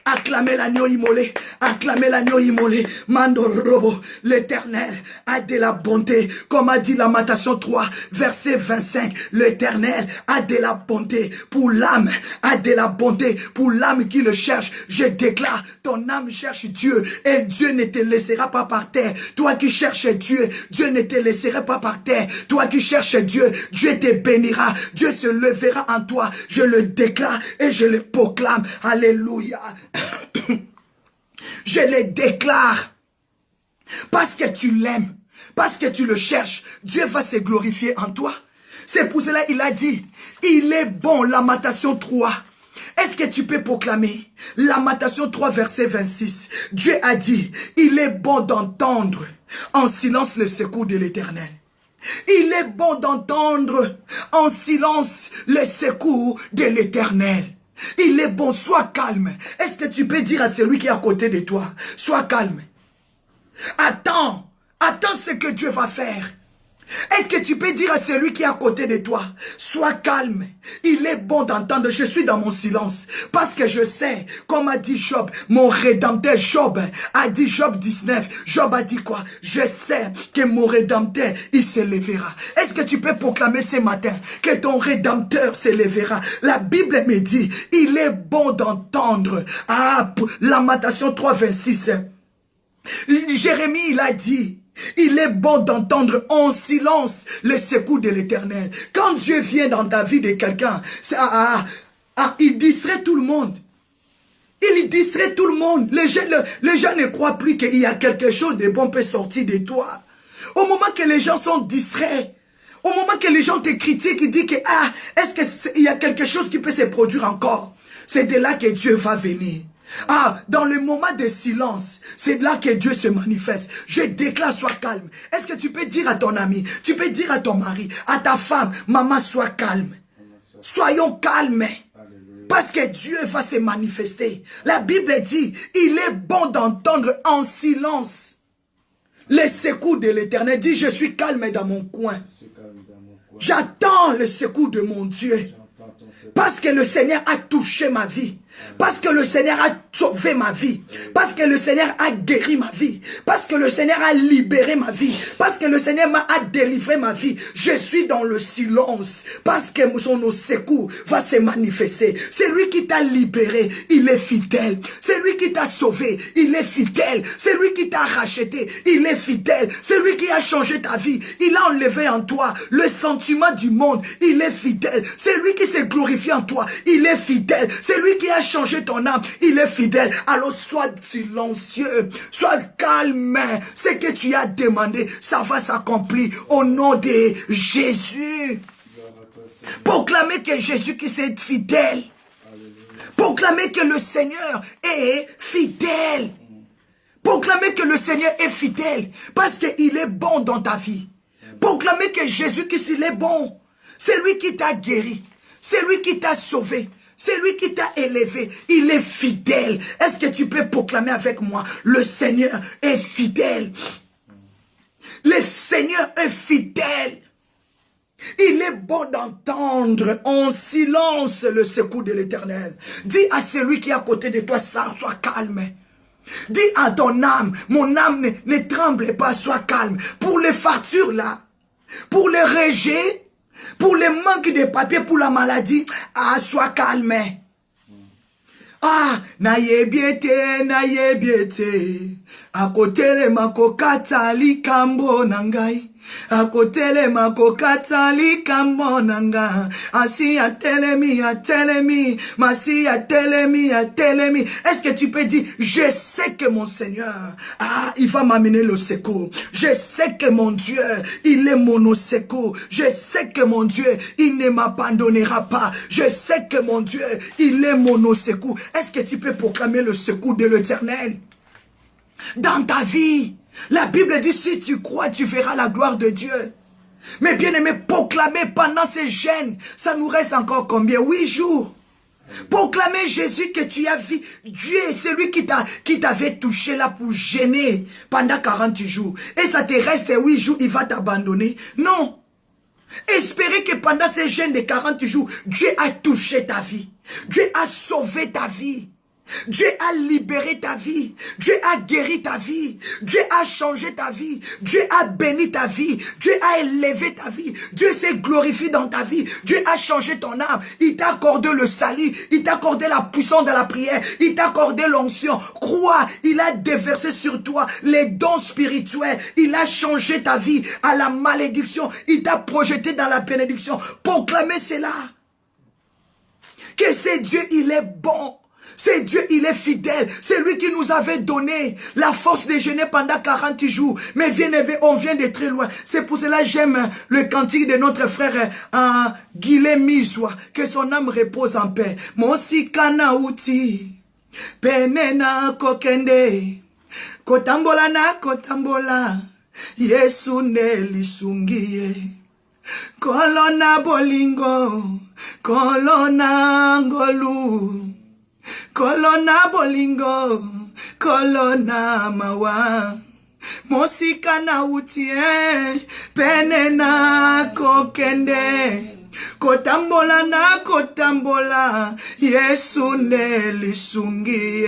Acclamez l'agneau immolé, acclamez l'agneau immolé. Mando robo, l'Éternel a de la bonté. Comme a dit Lamentation 3, verset 25. L'Éternel a de la bonté pour l'âme, a de la bonté pour l'âme qui le cherche. Je déclare, ton âme cherche Dieu et Dieu ne te laissera pas par terre. Toi qui cherches Dieu, Dieu ne te laissera pas par terre. Toi qui cherches Dieu, Dieu te bénira. Dieu se levera en toi. Je le déclare et je le proclame. Alléluia. Je le déclare. Parce que tu l'aimes, parce que tu le cherches, Dieu va se glorifier en toi. C'est pour cela qu'il a dit, il est bon, Lamentation 3. Est-ce que tu peux proclamer Lamentation 3 verset 26? Dieu a dit, il est bon d'entendre en silence le secours de l'Éternel. Il est bon d'entendre en silence le secours de l'Éternel. Il est bon, sois calme. Est-ce que tu peux dire à celui qui est à côté de toi, sois calme. Attends, attends ce que Dieu va faire. Est-ce que tu peux dire à celui qui est à côté de toi, sois calme, il est bon d'entendre, je suis dans mon silence, parce que je sais, comme a dit Job, mon rédempteur Job, a dit Job 19, Job a dit quoi? Je sais que mon rédempteur, il s'élèvera. Est-ce que tu peux proclamer ce matin que ton rédempteur s'élèvera? La Bible me dit, il est bon d'entendre. Ah, Lamentation 3, 26. Jérémie, il a dit, il est bon d'entendre en silence les secours de l'Éternel. Quand Dieu vient dans ta vie de quelqu'un, il distrait tout le monde. Il distrait tout le monde. Les gens ne croient plus qu'il y a quelque chose de bon peut sortir de toi. Au moment que les gens sont distraits, au moment que les gens te critiquent, ils disent que est-ce qu'il y a quelque chose qui peut se produire encore? C'est de là que Dieu va venir. Dans le moment de silence, c'est là que Dieu se manifeste. Je déclare, sois calme. Est-ce que tu peux dire à ton ami, tu peux dire à ton mari, à ta femme, maman, sois calme. Soyons calmes. Parce que Dieu va se manifester. La Bible dit, il est bon d'entendre en silence les secours de l'Éternel. Dit, je suis calme dans mon coin. J'attends le secours de mon Dieu. Parce que le Seigneur a touché ma vie. Parce que le Seigneur a sauvé ma vie. Parce que le Seigneur a guéri ma vie. Parce que le Seigneur a libéré ma vie. Parce que le Seigneur a délivré ma vie. Je suis dans le silence. Parce que son secours va se manifester. C'est lui qui t'a libéré. Il est fidèle. C'est lui qui t'a sauvé. Il est fidèle. C'est lui qui t'a racheté. Il est fidèle. C'est lui qui a changé ta vie. Il a enlevé en toi le sentiment du monde. Il est fidèle. C'est lui qui s'est glorifié en toi. Il est fidèle. C'est lui qui a changé ton âme. Il est fidèle. Alors sois silencieux. Sois calme. Ce que tu as demandé, ça va s'accomplir au nom de Jésus. Proclamez que Jésus qui est fidèle. Proclamez que le Seigneur est fidèle. Proclamez que le Seigneur est fidèle. Parce qu'il est bon dans ta vie. Proclamez que Jésus qui est bon. C'est lui qui t'a guéri. C'est lui qui t'a sauvé. C'est lui qui t'a élevé. Il est fidèle. Est-ce que tu peux proclamer avec moi? Le Seigneur est fidèle. Le Seigneur est fidèle. Il est bon d'entendre en silence le secours de l'Éternel. Dis à celui qui est à côté de toi, sois calme. Dis à ton âme, mon âme ne tremble pas, sois calme. Pour les factures là, pour les rejets, pour les manques de papier, pour la maladie, sois calme. Naye biete, à côté le makokata li kambo nangai. A côté le makokata li kambo nanga. Asi a telemi, masi a telemi. Est-ce que tu peux dire, je sais que mon Seigneur, il va m'amener le secours. Je sais que mon Dieu, il est mon secours. Je sais que mon Dieu, il ne m'abandonnera pas. Je sais que mon Dieu, il est mon secours. Est-ce que tu peux proclamer le secours de l'Éternel dans ta vie? La Bible dit, si tu crois, tu verras la gloire de Dieu. Mais bien aimé, proclamer pendant ces jeûnes, ça nous reste encore combien? 8 jours. Proclamer Jésus que tu as vu. Dieu est celui qui t'avait touché là pour gêner pendant 40 jours. Et ça te reste 8 jours, il va t'abandonner. Non. Espérez que pendant ces jeûnes de 40 jours, Dieu a touché ta vie. Dieu a sauvé ta vie. Dieu a libéré ta vie. Dieu a guéri ta vie. Dieu a changé ta vie. Dieu a béni ta vie. Dieu a élevé ta vie. Dieu s'est glorifié dans ta vie. Dieu a changé ton âme. Il t'a accordé le salut. Il t'a accordé la puissance de la prière. Il t'a accordé l'onction. Crois, il a déversé sur toi les dons spirituels. Il a changé ta vie à la malédiction. Il t'a projeté dans la bénédiction. Proclamez cela. Que c'est Dieu, il est bon. C'est Dieu, il est fidèle. C'est lui qui nous avait donné la force de jeûner pendant 40 jours. Mais on vient de très loin. C'est pour cela que j'aime le cantique de notre frère Guilhem Miswa. Que son âme repose en paix. Mosikana uti. Penena kokende. Kotambola na kotambola. Yesu nelisungie. Kolona bolingo. Kolona ngolu. Kolona bolingo, kolona mawa, Mosika na utien, pene na kokende. Kotambola na kotambola, Yesu nelisungie.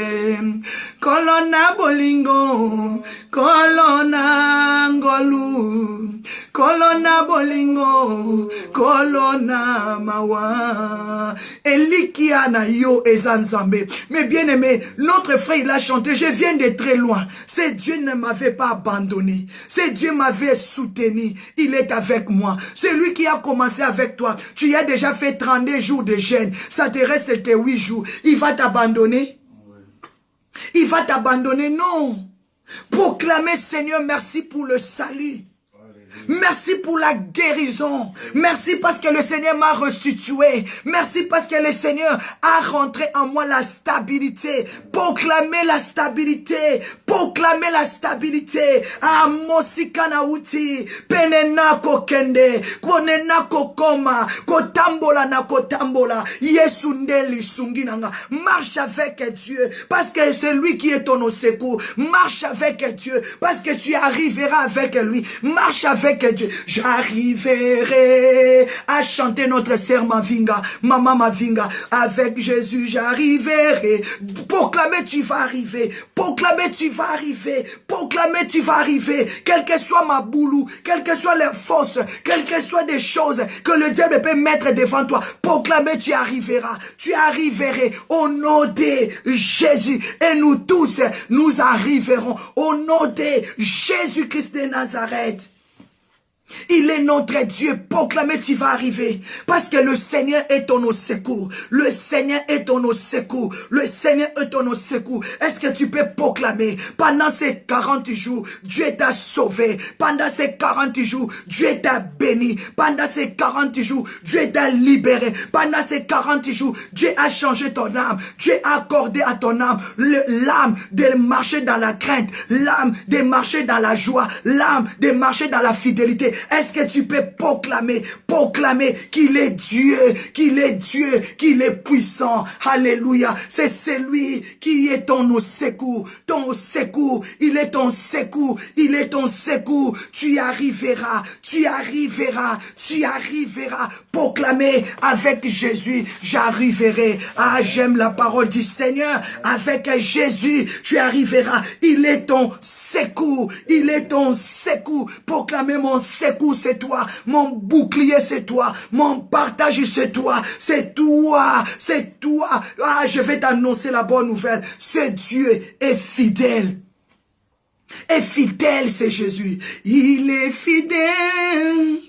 Kolona bolingo, kolona ngolu. Kolona bolingo, kolona mawa. Elikiana yo ezanzambe. Mais bien aimé, notre frère il a chanté, je viens de très loin. C'est Dieu ne m'avait pas abandonné. C'est Dieu m'avait soutenu. Il est avec moi. C'est lui qui a commencé avec toi. Tu y as déjà fait 32 jours de jeûne. Ça te reste que 8 jours. Il va t'abandonner? Il va t'abandonner? Non. Proclamez Seigneur, merci pour le salut. Merci pour la guérison. Merci parce que le Seigneur m'a restitué. Merci parce que le Seigneur a rentré en moi la stabilité. Proclamez la stabilité. Proclamez la stabilité. Amosika uti. Penena kokende. Konena kokoma. Kotambola na kotambola. Yesu ndeli sunginanga. Marche avec Dieu. Parce que c'est lui qui est ton secours. Marche avec Dieu. Parce que tu arriveras avec lui. Marche avec Dieu. J'arriverai à chanter notre sœur Mavinga, Maman Mavinga. Avec Jésus, j'arriverai. Proclamer, tu vas arriver. Proclamer, tu vas arriver. Proclamer, tu vas arriver. Quelle que soit ma boulou, quelles que soient les forces, quelles que soient des choses que le diable peut mettre devant toi. Proclamer, tu arriveras. Tu arriverais au nom de Jésus. Et nous tous, nous arriverons au nom de Jésus-Christ de Nazareth. Il est notre Dieu. Proclamez, tu vas arriver. Parce que le Seigneur est ton secours. Le Seigneur est ton secours. Le Seigneur est ton secours. Est-ce que tu peux proclamer? Pendant ces 40 jours, Dieu t'a sauvé. Pendant ces 40 jours, Dieu t'a béni. Pendant ces 40 jours, Dieu t'a libéré. Pendant ces 40 jours, Dieu a changé ton âme. Dieu a accordé à ton âme l'âme de marcher dans la crainte. L'âme de marcher dans la joie. L'âme de marcher dans la fidélité. Est-ce que tu peux proclamer qu'il est Dieu, qu'il est Dieu, qu'il est puissant. Alléluia. C'est celui qui est ton secours. Ton secours. Il est ton secours. Il est ton secours. Tu arriveras. Tu arriveras. Tu arriveras. Proclamer avec Jésus. J'arriverai. Ah, j'aime la parole du Seigneur. Avec Jésus, tu arriveras. Il est ton secours. Il est ton secours. Proclamer mon secours, c'est toi. Mon bouclier, c'est toi. Mon partage, c'est toi. C'est toi. C'est toi. Ah, je vais t'annoncer la bonne nouvelle. Ce Dieu est fidèle. Et fidèle, c'est Jésus. Il est fidèle.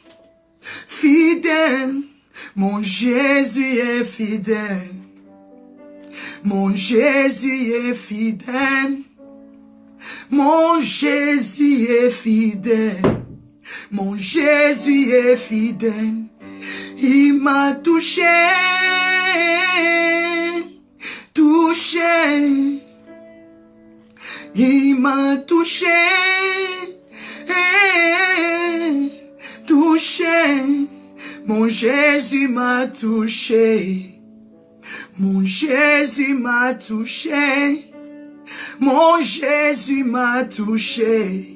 Fidèle. Mon Jésus est fidèle. Mon Jésus est fidèle. Mon Jésus est fidèle. Mon Jésus est fidèle. Il m'a touché. Touché. Il m'a touché. Touché. Mon Jésus m'a touché. Mon Jésus m'a touché. Mon Jésus m'a touché.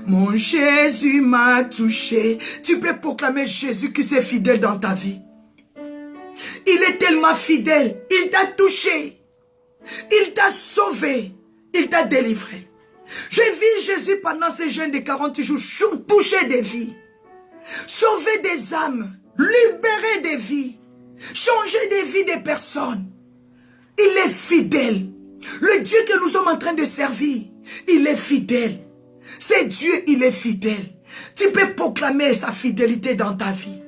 Mon Jésus m'a touché. Tu peux proclamer Jésus qui est fidèle dans ta vie. Il est tellement fidèle. Il t'a touché. Il t'a sauvé. Il t'a délivré. J'ai vu Jésus pendant ces jeûnes de 40 jours toucher des vies. Sauver des âmes. Libérer des vies. Changer des vies des personnes. Il est fidèle. Le Dieu que nous sommes en train de servir, il est fidèle. C'est Dieu, il est fidèle. Tu peux proclamer sa fidélité dans ta vie.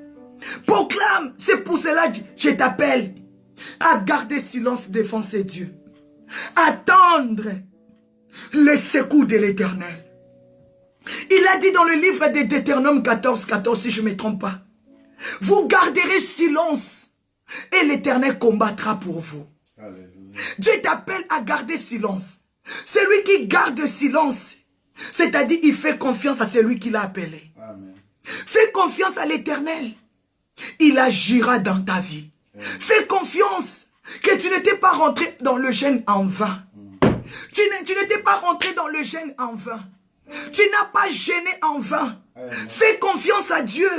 Proclame. C'est pour cela que je t'appelle à garder silence devant ces dieux. Attendre le secours de l'Éternel. Il a dit dans le livre de Deutéronome 14, 14, si je ne me trompe pas. Vous garderez silence et l'Éternel combattra pour vous. Alléluia. Dieu t'appelle à garder silence. Celui qui garde silence, c'est-à-dire il fait confiance à celui qui l'a appelé. Amen. Fais confiance à l'Éternel. Il agira dans ta vie. Amen. Fais confiance que tu n'étais pas rentré dans le jeûne en vain. Tu n'étais pas rentré dans le jeûne en vain. Tu n'as pas gêné en vain. Fais confiance à Dieu,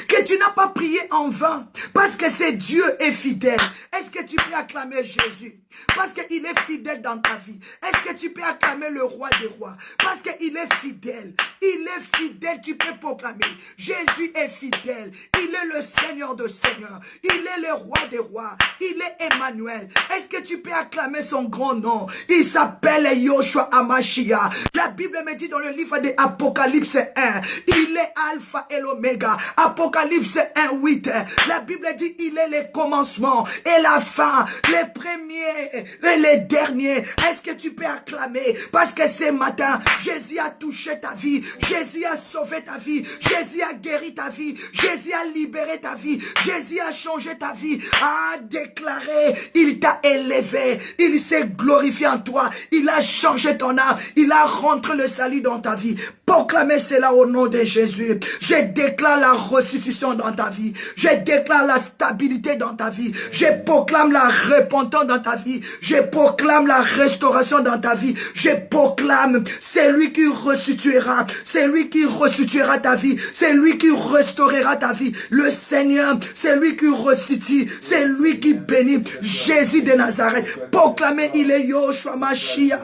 que tu n'as pas prié en vain, parce que c'est Dieu est fidèle. Est-ce que tu peux acclamer Jésus? Parce qu'il est fidèle dans ta vie. Est-ce que tu peux acclamer le roi des rois? Parce qu'il est fidèle. Il est fidèle, tu peux proclamer. Jésus est fidèle. Il est le Seigneur de Seigneurs. Il est le roi des rois. Il est Emmanuel. Est-ce que tu peux acclamer son grand nom? Il s'appelle Yoshua Amashia. La Bible me dit dans le livre de Apocalypse 1, il est Alpha et l'Oméga. Apocalypse 1, 8. La Bible dit il est le commencement et la fin, les premiers et les derniers. Est-ce que tu peux acclamer? Parce que ce matin, Jésus a touché ta vie. Jésus a sauvé ta vie. Jésus a guéri ta vie. Jésus a libéré ta vie. Jésus a changé ta vie. A déclaré, il t'a élevé. Il s'est glorifié en toi. Il a changé ton âme. Il a rentré le salut dans ta vie. Proclamez cela au nom de Jésus. Je déclare la restitution dans ta vie. Je déclare la stabilité dans ta vie. Je proclame la repentance dans ta vie. Je proclame la restauration dans ta vie. Je proclame, c'est lui qui restituera. C'est lui qui restituera ta vie. C'est lui qui restaurera ta vie. Le Seigneur, c'est lui qui restitue. C'est lui qui bénit. Jésus de Nazareth. Proclamez, il est Yoshua Mashiach.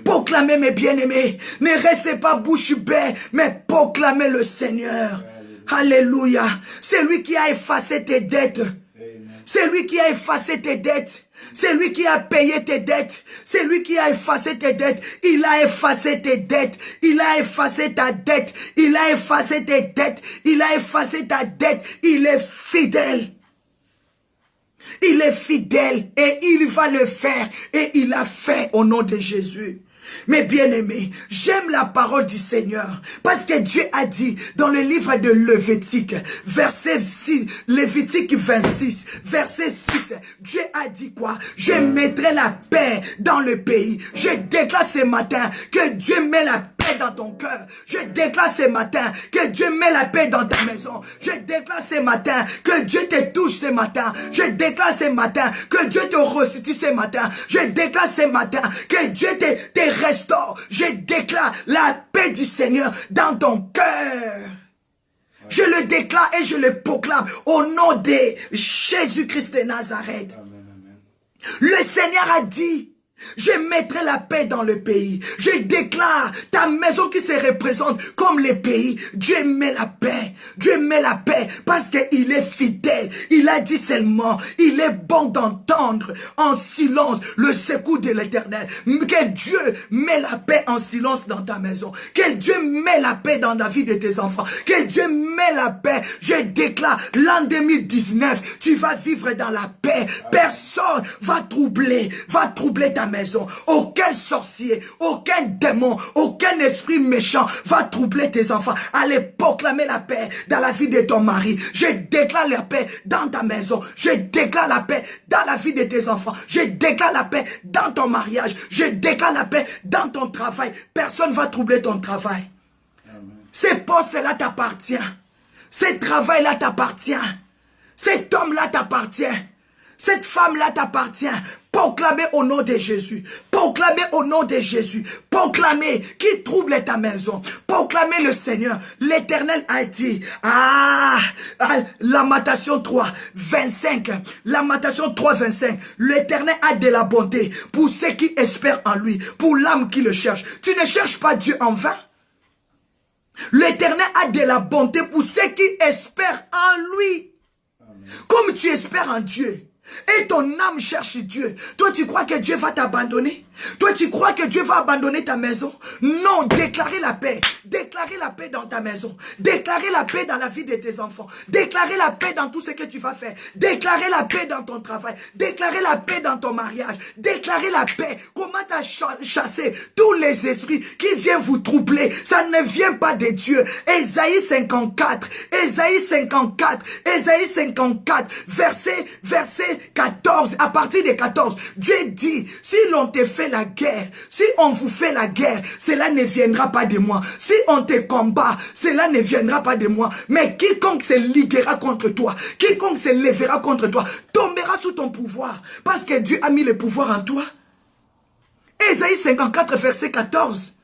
Proclamez mes bien-aimés. Ne restez pas bouche bée, mais proclamez le Seigneur. Alléluia. C'est lui qui a effacé tes dettes. C'est lui qui a effacé tes dettes. C'est lui qui a payé tes dettes. C'est lui qui a effacé tes dettes. Il a effacé tes dettes. Il a effacé ta dette. Il a effacé tes dettes. Il a effacé ta dette. Il est fidèle. Il est fidèle et il va le faire. Et il a fait au nom de Jésus. Mes bien-aimés, j'aime la parole du Seigneur parce que Dieu a dit dans le livre de Lévitique, verset 6, Lévitique 26, verset 6, Dieu a dit quoi? Je mettrai la paix dans le pays. Je déclare ce matin que Dieu met la paix dans ton cœur. Je déclare ce matin que Dieu met la paix dans ta maison. Je déclare ce matin que Dieu te touche ce matin. Je déclare ce matin que Dieu te restitue ce matin. Je déclare ce matin que Dieu te restaure. Je déclare la paix du Seigneur dans ton cœur. Je le déclare et je le proclame au nom de Jésus-Christ de Nazareth. Amen, amen. Le Seigneur a dit, je mettrai la paix dans le pays. Je déclare ta maison qui se représente comme les pays. Dieu met la paix. Dieu met la paix parce qu'il est fidèle. Il a dit seulement, il est bon d'entendre en silence le secours de l'Éternel. Que Dieu met la paix en silence dans ta maison. Que Dieu met la paix dans la vie de tes enfants. Que Dieu met la paix. Je déclare, l'an 2019, tu vas vivre dans la paix. Personne va troubler ta maison. Aucun sorcier, aucun démon, aucun esprit méchant va troubler tes enfants. Allez proclamer la paix dans la vie de ton mari. Je déclare la paix dans ta maison. Je déclare la paix dans la vie de tes enfants. Je déclare la paix dans ton mariage. Je déclare la paix dans ton travail. Personne ne va troubler ton travail. Amen. Ce poste-là t'appartient. Ce travail-là t'appartient. Cet homme-là t'appartient. Cette femme-là t'appartient. Proclamez au nom de Jésus. Proclamez au nom de Jésus. Proclamez qui trouble ta maison. Proclamez le Seigneur. L'Éternel a dit, Lamentation 3, 25. Lamentation 3, 25. L'Éternel a de la bonté pour ceux qui espèrent en lui, pour l'âme qui le cherche. Tu ne cherches pas Dieu en vain. L'Éternel a de la bonté pour ceux qui espèrent en lui. Amen. Comme tu espères en Dieu. Et ton âme cherche Dieu. Toi, tu crois que Dieu va t'abandonner? Toi, tu crois que Dieu va abandonner ta maison? Non, déclarez la paix. Déclarez la paix dans ta maison. Déclarez la paix dans la vie de tes enfants. Déclarez la paix dans tout ce que tu vas faire. Déclarez la paix dans ton travail. Déclarez la paix dans ton mariage. Déclarez la paix. Comment tu as chassé tous les esprits qui viennent vous troubler? Ça ne vient pas de Dieu. Ésaïe 54. Ésaïe 54. Ésaïe 54. Verset 14, à partir de 14, Dieu dit, si l'on te fait la guerre, si on vous fait la guerre, cela ne viendra pas de moi. Si on te combat, cela ne viendra pas de moi. Mais quiconque se liguera contre toi, quiconque se lèvera contre toi, tombera sous ton pouvoir. Parce que Dieu a mis le pouvoir en toi. Ésaïe 54, verset 14.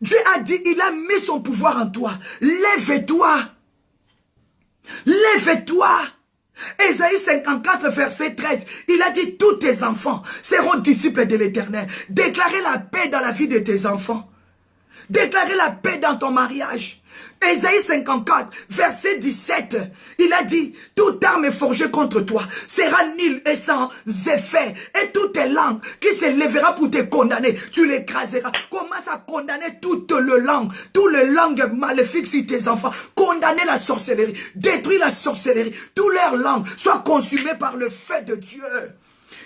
Dieu a dit, il a mis son pouvoir en toi. Lève-toi. Lève-toi. Ésaïe 54, verset 13, il a dit, tous tes enfants seront disciples de l'Éternel. Déclarez la paix dans la vie de tes enfants. Déclarez la paix dans ton mariage. Ésaïe 54, verset 17, il a dit, toute arme forgée contre toi sera nulle et sans effet. Et toutes tes langues qui se lèvera pour te condamner, tu l'écraseras. Commence à condamner toutes les langues maléfiques sur tes enfants. Condamner la sorcellerie, détruire la sorcellerie. Toutes leurs langues soient consumées par le feu de Dieu.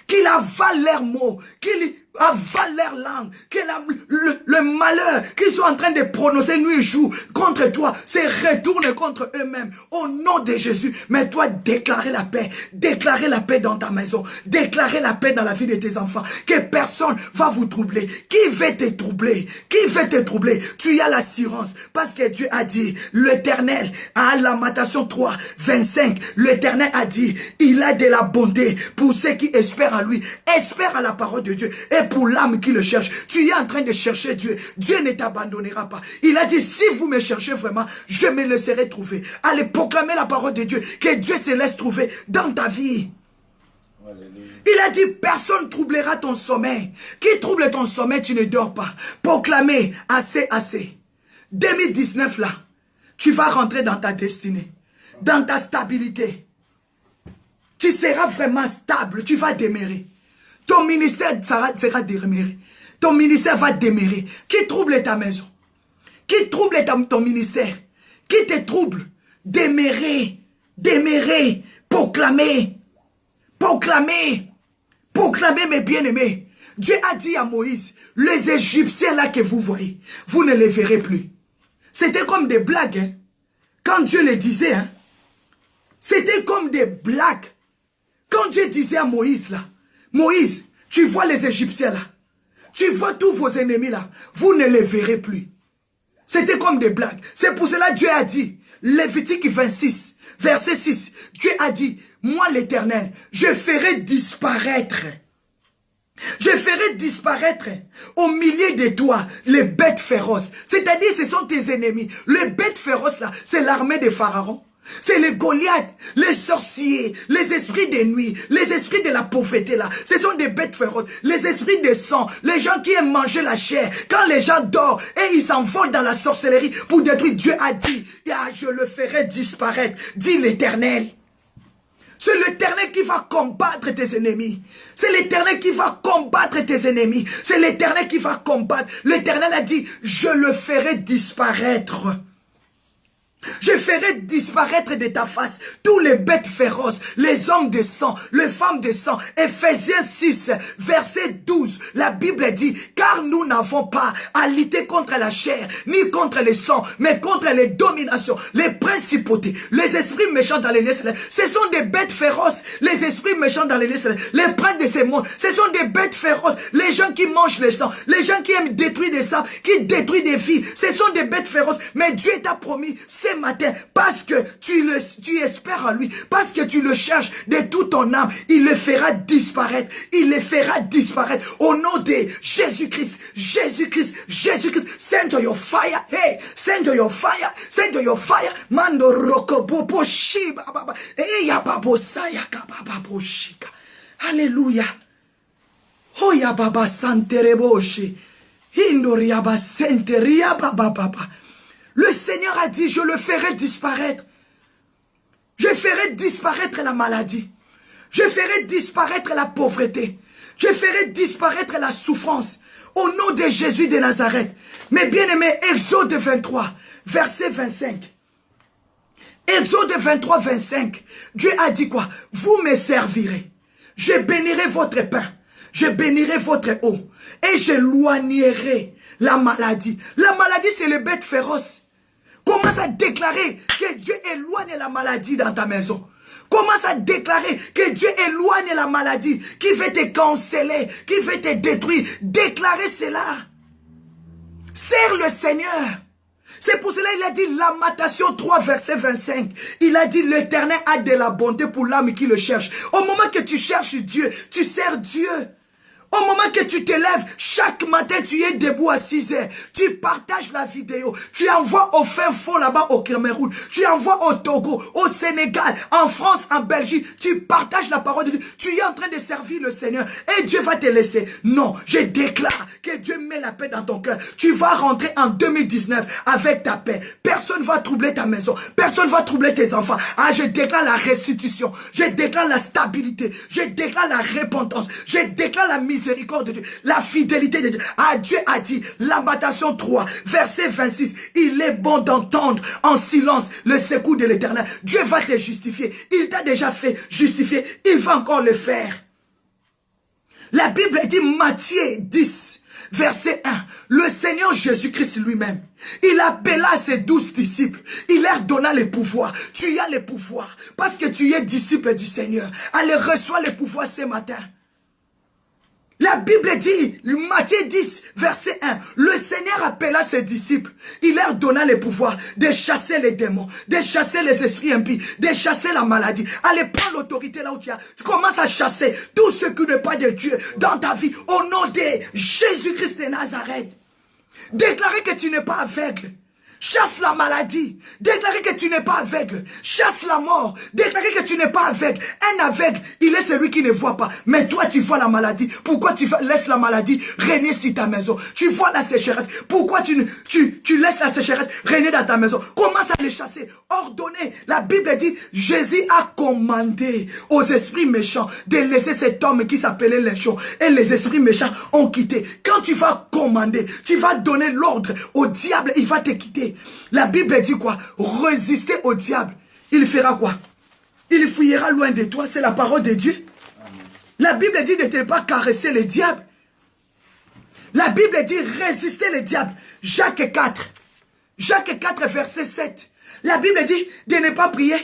Qu'il avale leurs mots, qu'il avale leur langue, que le malheur qu'ils sont en train de prononcer nuit et jour contre toi se retourne contre eux-mêmes au nom de Jésus. Mais toi, déclarer la paix dans ta maison, déclarer la paix dans la vie de tes enfants, que personne va vous troubler. Qui veut te troubler? Qui veut te troubler? Tu as l'assurance parce que Dieu a dit, l'Éternel, à Lamentation 3, 25, l'Éternel a dit, il a de la bonté pour ceux qui espèrent en lui, espèrent à la parole de Dieu. Et pour l'âme qui le cherche, tu es en train de chercher Dieu. Dieu ne t'abandonnera pas. Il a dit, si vous me cherchez vraiment, je me laisserai trouver. Allez proclamer la parole de Dieu, que Dieu se laisse trouver dans ta vie. Alléluia. Il a dit, personne troublera ton sommeil. Qui trouble ton sommeil, tu ne dors pas. Proclamer, assez. 2019 là, tu vas rentrer dans ta destinée, dans ta stabilité. Tu seras vraiment stable, tu vas demeurer. Ton ministère sera demeurer. Ton ministère va demeurer. Qui trouble ta maison? Qui trouble ton ministère? Qui te trouble? Demeurer. Proclamer, mes bien-aimés. Dieu a dit à Moïse, les Égyptiens là que vous voyez, vous ne les verrez plus. C'était comme des blagues. Hein? Quand Dieu les disait, hein? C'était comme des blagues. Quand Dieu disait à Moïse là, Moïse, tu vois les Égyptiens là, tu vois tous vos ennemis là, vous ne les verrez plus. C'était comme des blagues. C'est pour cela que Dieu a dit, Lévitique 26, verset 6, Dieu a dit, moi l'Éternel, je ferai disparaître au milieu de toi les bêtes féroces. C'est-à-dire, ce sont tes ennemis. Les bêtes féroces là, c'est l'armée de Pharaon. C'est les Goliaths, les sorciers, les esprits de nuit, les esprits de la pauvreté là. Ce sont des bêtes féroces. Les esprits de sang, les gens qui aiment manger la chair. Quand les gens dorment et ils s'envolent dans la sorcellerie pour détruire, Dieu a dit, je le ferai disparaître, dit l'Éternel. C'est l'Éternel qui va combattre tes ennemis. C'est l'Éternel qui va combattre tes ennemis. C'est l'Éternel qui va combattre. L'Éternel a dit, je le ferai disparaître. Je ferai disparaître de ta face tous les bêtes féroces, les hommes de sang, les femmes de sang. Ephésiens 6, verset 12. La Bible dit, car nous n'avons pas à lutter contre la chair, ni contre le sang, mais contre les dominations, les principautés, les esprits méchants dans les lieux célestes. Ce sont des bêtes féroces, les esprits méchants dans les lieux célestes, les princes de ces mondes. Ce sont des bêtes féroces, les gens qui mangent les gens, les gens qui aiment détruire des âmes, qui détruisent des vies. Ce sont des bêtes féroces. Mais Dieu t'a promis, ce matin, parce que tu espères en lui, parce que tu le cherches de toute ton âme, il le fera disparaître. Il le fera disparaître. Au nom de Jésus-Christ, Jésus-Christ, Jésus-Christ. Send your fire. Hey, send your fire. Send your fire. Mando rokobobo shiba baba. Eya babo saya kababo shika. Alléluia. Oya baba santereboshi. Hindoria ba senteria baba baba. Le Seigneur a dit, je le ferai disparaître. Je ferai disparaître la maladie. Je ferai disparaître la pauvreté. Je ferai disparaître la souffrance. Au nom de Jésus de Nazareth. Mes bien-aimés, Exode 23, verset 25. Exode 23, 25. Dieu a dit quoi? Vous me servirez. Je bénirai votre pain. Je bénirai votre eau. Et j'éloignerai la maladie. La maladie, c'est les bêtes féroces. Commence à déclarer que Dieu éloigne la maladie dans ta maison. Commence à déclarer que Dieu éloigne la maladie qui veut te canceller, qui veut te détruire. Déclarez cela. Sers le Seigneur. C'est pour cela qu'il a dit Lamentation 3 verset 25. Il a dit l'Éternel a de la bonté pour l'âme qui le cherche. Au moment que tu cherches Dieu, tu sers Dieu. Au moment que tu te lèves, chaque matin, tu es debout à 6 heures. Tu partages la vidéo. Tu envoies au fin fond là-bas au Cameroun. Tu envoies au Togo, au Sénégal, en France, en Belgique. Tu partages la parole de Dieu. Tu es en train de servir le Seigneur. Et Dieu va te laisser. Non, je déclare que Dieu met la paix dans ton cœur. Tu vas rentrer en 2019 avec ta paix. Personne ne va troubler ta maison. Personne ne va troubler tes enfants. Ah, je déclare la restitution. Je déclare la stabilité. Je déclare la repentance. Je déclare la miséricorde de Dieu, la fidélité de Dieu. Ah, Dieu a dit, Lamentation 3, verset 26, il est bon d'entendre en silence le secours de l'Éternel. Dieu va te justifier. Il t'a déjà fait justifier. Il va encore le faire. La Bible dit, Matthieu 10, verset 1, le Seigneur Jésus-Christ lui-même, il appela ses 12 disciples, il leur donna le pouvoir. Tu as le pouvoir, parce que tu es disciple du Seigneur. Allez, reçois le pouvoir ce matin. La Bible dit, Matthieu 10, verset 1, le Seigneur appela ses disciples, il leur donna le pouvoir de chasser les démons, de chasser les esprits impies, de chasser la maladie. Allez, prends l'autorité là où tu as. Tu commences à chasser tout ce qui n'est pas de Dieu dans ta vie, au nom de Jésus-Christ de Nazareth. Déclarez que tu n'es pas aveugle. Chasse la maladie. Déclarez que tu n'es pas aveugle. Chasse la mort. Déclarez que tu n'es pas aveugle. Un aveugle, il est celui qui ne voit pas. Mais toi, tu vois la maladie. Pourquoi tu laisses la maladie régner sur ta maison? Tu vois la sécheresse. Pourquoi tu laisses la sécheresse régner dans ta maison? Commence à les chasser. Ordonnez. La Bible dit, Jésus a commandé aux esprits méchants de laisser cet homme qui s'appelait Légion. Et les esprits méchants ont quitté. Quand tu vas commander, tu vas donner l'ordre au diable, il va te quitter. La Bible dit quoi? Résister au diable. Il fera quoi? Il fuyera loin de toi. C'est la parole de Dieu. Amen. La Bible dit de ne pas caresser le diable. La Bible dit résister le diable. Jacques 4. Jacques 4 verset 7. La Bible dit de ne pas prier.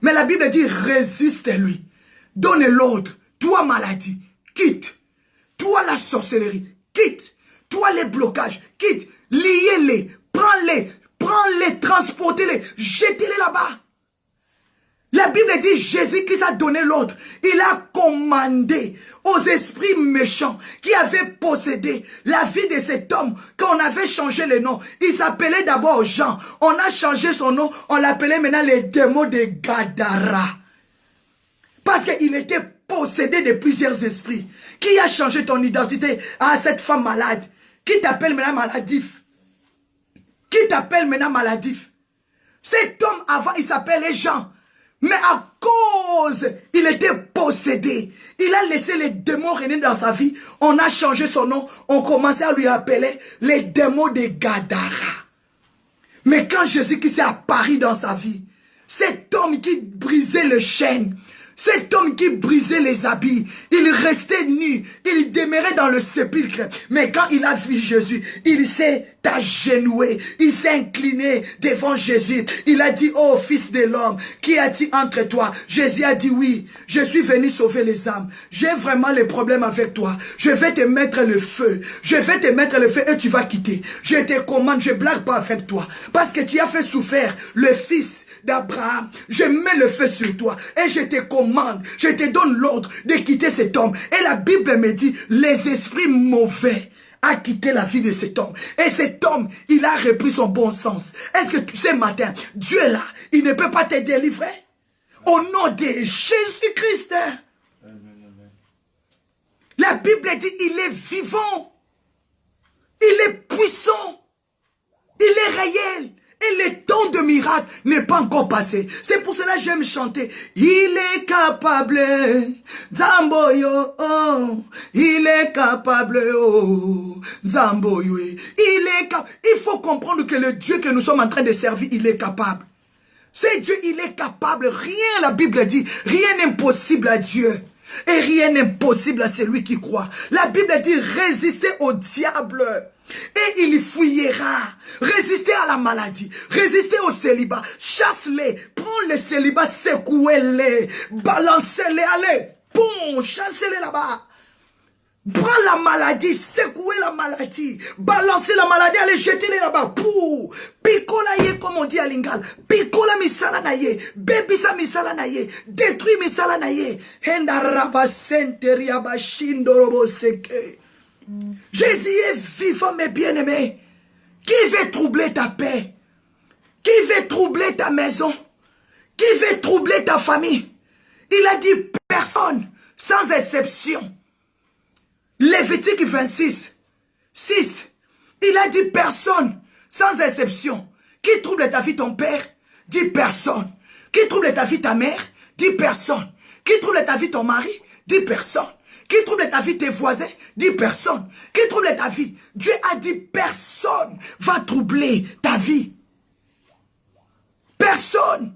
Mais la Bible dit résiste-lui. Donne l'ordre. Toi maladie, quitte. Toi la sorcellerie, quitte. Toi les blocages, quitte. Liez-les, prends-les, transportez-les, jetez-les là-bas. La Bible dit, Jésus-Christ a donné l'ordre. Il a commandé aux esprits méchants qui avaient possédé la vie de cet homme, qu'on avait changé le nom. Il s'appelait d'abord Jean. On a changé son nom, on l'appelait maintenant les démons de Gadara. Parce qu'il était possédé de plusieurs esprits. Qui a changé ton identité à cette femme malade? Qui t'appelle maintenant maladif? Qui t'appelle maintenant maladif? Cet homme avant, il s'appelait Jean. Mais à cause, il était possédé. Il a laissé les démons régner dans sa vie. On a changé son nom. On commençait à lui appeler les démons de Gadara. Mais quand Jésus-Christ est apparu dans sa vie, cet homme qui brisait les chaînes, cet homme qui brisait les habits, il restait nu, il demeurait dans le sépulcre. Mais quand il a vu Jésus, il s'est agenouillé, il s'est incliné devant Jésus. Il a dit, oh fils de l'homme, qu'y a-t-il entre toi? Jésus a dit, oui, je suis venu sauver les âmes. J'ai vraiment les problèmes avec toi. Je vais te mettre le feu. Je vais te mettre le feu et tu vas quitter. Je te commande, je blague pas avec toi. Parce que tu as fait souffrir le fils d'Abraham, je mets le feu sur toi et je te commande, je te donne l'ordre de quitter cet homme. Et la Bible me dit, les esprits mauvais a quitté la vie de cet homme. Et cet homme, il a repris son bon sens. Est-ce que tu sais, matin, Dieu est là, il ne peut pas te délivrer? Au nom de Jésus-Christ. La Bible dit, il est vivant. Il est puissant. Il est réel. Et le temps de miracle n'est pas encore passé. C'est pour cela que j'aime chanter. Il est capable. Zamboyo. Oh. Il est capable. Oh. Zamboyo. Il faut comprendre que le Dieu que nous sommes en train de servir, il est capable. C'est Dieu, il est capable. Rien, la Bible dit, rien n'est impossible à Dieu. Et rien n'est impossible à celui qui croit. La Bible dit, résistez au diable. Et il fuyira. Résistez à la maladie. Résistez au célibat. Chasse-les. Prends les célibats, secouez-les. Balancez-les. Allez. Bon, chassez-les là-bas. Prends la maladie, secouez la maladie, balancez la maladie, allez jeter-les là-bas. Pour Picola ye, comme on dit à Lingal. Picola misala na ye. Bebisa misala na ye. Détruis misala na ye. Henda raba senteri abashindo robo seke. Jésus est vivant, mes bien-aimés. Qui veut troubler ta paix? Qui veut troubler ta maison? Qui veut troubler ta famille? Il a dit personne, sans exception. Lévitique 26, 6. Il a dit personne, sans exception. Qui trouble ta vie, ton père? Dit personne. Qui trouble ta vie, ta mère? Dit personne. Qui trouble ta vie, ton mari? Dit personne. Qui trouble ta vie, tes voisins? Dit personne. Qui trouble ta vie? Dieu a dit personne va troubler ta vie. Personne.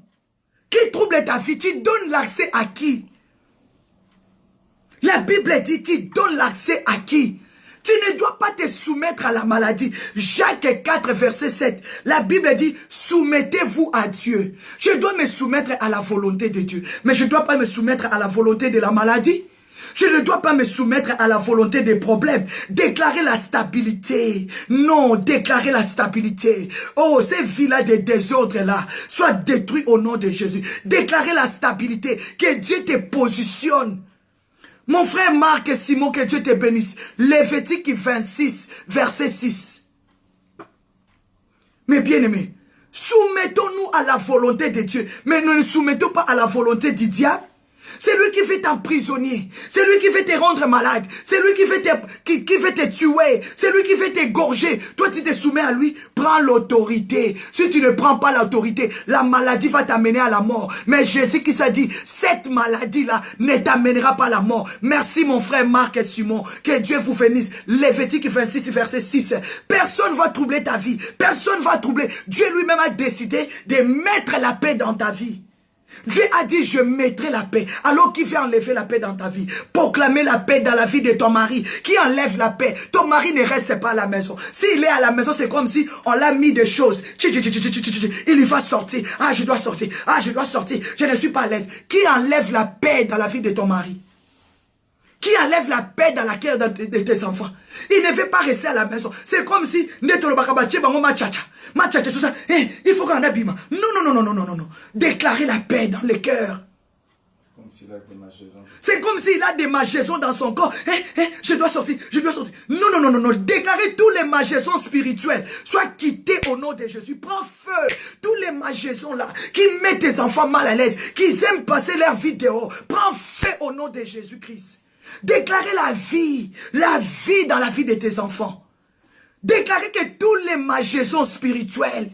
Qui trouble ta vie? Tu donnes l'accès à qui? La Bible dit, tu donnes l'accès à qui? Tu ne dois pas te soumettre à la maladie. Jacques 4, verset 7. La Bible dit, soumettez-vous à Dieu. Je dois me soumettre à la volonté de Dieu. Mais je ne dois pas me soumettre à la volonté de la maladie. Je ne dois pas me soumettre à la volonté des problèmes. Déclarer la stabilité. Non, déclarer la stabilité. Oh, ces vies-là de désordre-là, soient détruits au nom de Jésus. Déclarer la stabilité. Que Dieu te positionne. Mon frère Marc et Simon, que Dieu te bénisse. Lévitique 26, verset 6. Mes bien-aimés, soumettons-nous à la volonté de Dieu. Mais ne nous soumettons pas à la volonté du diable. C'est lui qui fait t'emprisonner. C'est lui qui fait te rendre malade. C'est lui qui fait te tuer. C'est lui qui fait t'égorger. Toi, tu te soumets à lui. Prends l'autorité. Si tu ne prends pas l'autorité, la maladie va t'amener à la mort. Mais Jésus qui s'est dit, cette maladie-là ne t'amènera pas à la mort. Merci mon frère Marc et Simon. Que Dieu vous bénisse. Lévitique 26, verset 6. Personne ne va troubler ta vie. Personne ne va troubler. Dieu lui-même a décidé de mettre la paix dans ta vie. Dieu a dit, je mettrai la paix. Alors qui vient enlever la paix dans ta vie? Proclamer la paix dans la vie de ton mari. Qui enlève la paix? Ton mari ne reste pas à la maison. S'il est à la maison, c'est comme si on l'a mis des choses. Il va sortir. Ah, je dois sortir. Ah, je dois sortir. Je ne suis pas à l'aise. Qui enlève la paix dans la vie de ton mari? Qui enlève la paix dans la cœur de tes enfants? Il ne veut pas rester à la maison. C'est comme si il faut qu'on abîme. Non. Déclarer la paix dans le cœur. C'est comme s'il a des magasins dans son corps. Je dois sortir. Non. Déclarer tous les magasins spirituels. Sois quittés au nom de Jésus. Prends feu. Tous les magasins là qui mettent tes enfants mal à l'aise, qui aiment passer leur vie dehors. Prends feu au nom de Jésus-Christ. Déclarez la vie dans la vie de tes enfants. Déclarez que tous les magasins spirituels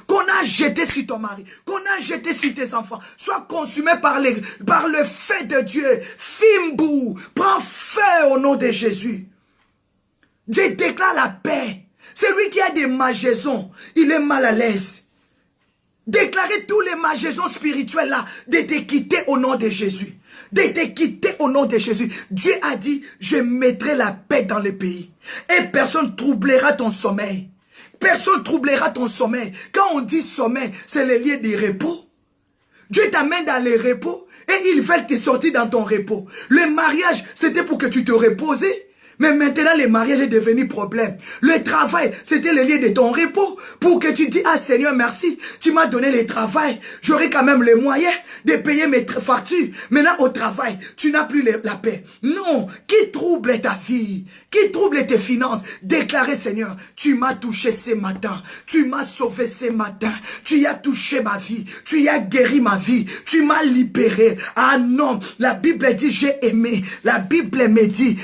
qu'on a jetés sur ton mari, qu'on a jetés sur tes enfants, soient consumés par le feu de Dieu. Fimbu, prends feu au nom de Jésus. Dieu déclare la paix. Celui qui a des magasins, il est mal à l'aise. Déclarez tous les magasins spirituels là de te quitter au nom de Jésus. De te quitter au nom de Jésus. Dieu a dit, je mettrai la paix dans le pays. Et personne troublera ton sommeil. Personne troublera ton sommeil. Quand on dit sommeil, c'est le lieu de repos. Dieu t'amène dans le repos et ils veulent te sortir dans ton repos. Le mariage, c'était pour que tu te reposes. Mais maintenant, le mariage est devenu problème. Le travail, c'était le lieu de ton repos. Pour que tu dis, ah Seigneur, merci, tu m'as donné le travail. J'aurai quand même les moyens de payer mes factures. Maintenant, au travail, tu n'as plus la paix. Non, qui trouble ta vie? Qui trouble tes finances? Déclarez, Seigneur, tu m'as touché ce matin. Tu m'as sauvé ce matin. Tu as touché ma vie. Tu as guéri ma vie. Tu m'as libéré. Ah non, la Bible dit, j'ai aimé. La Bible me dit,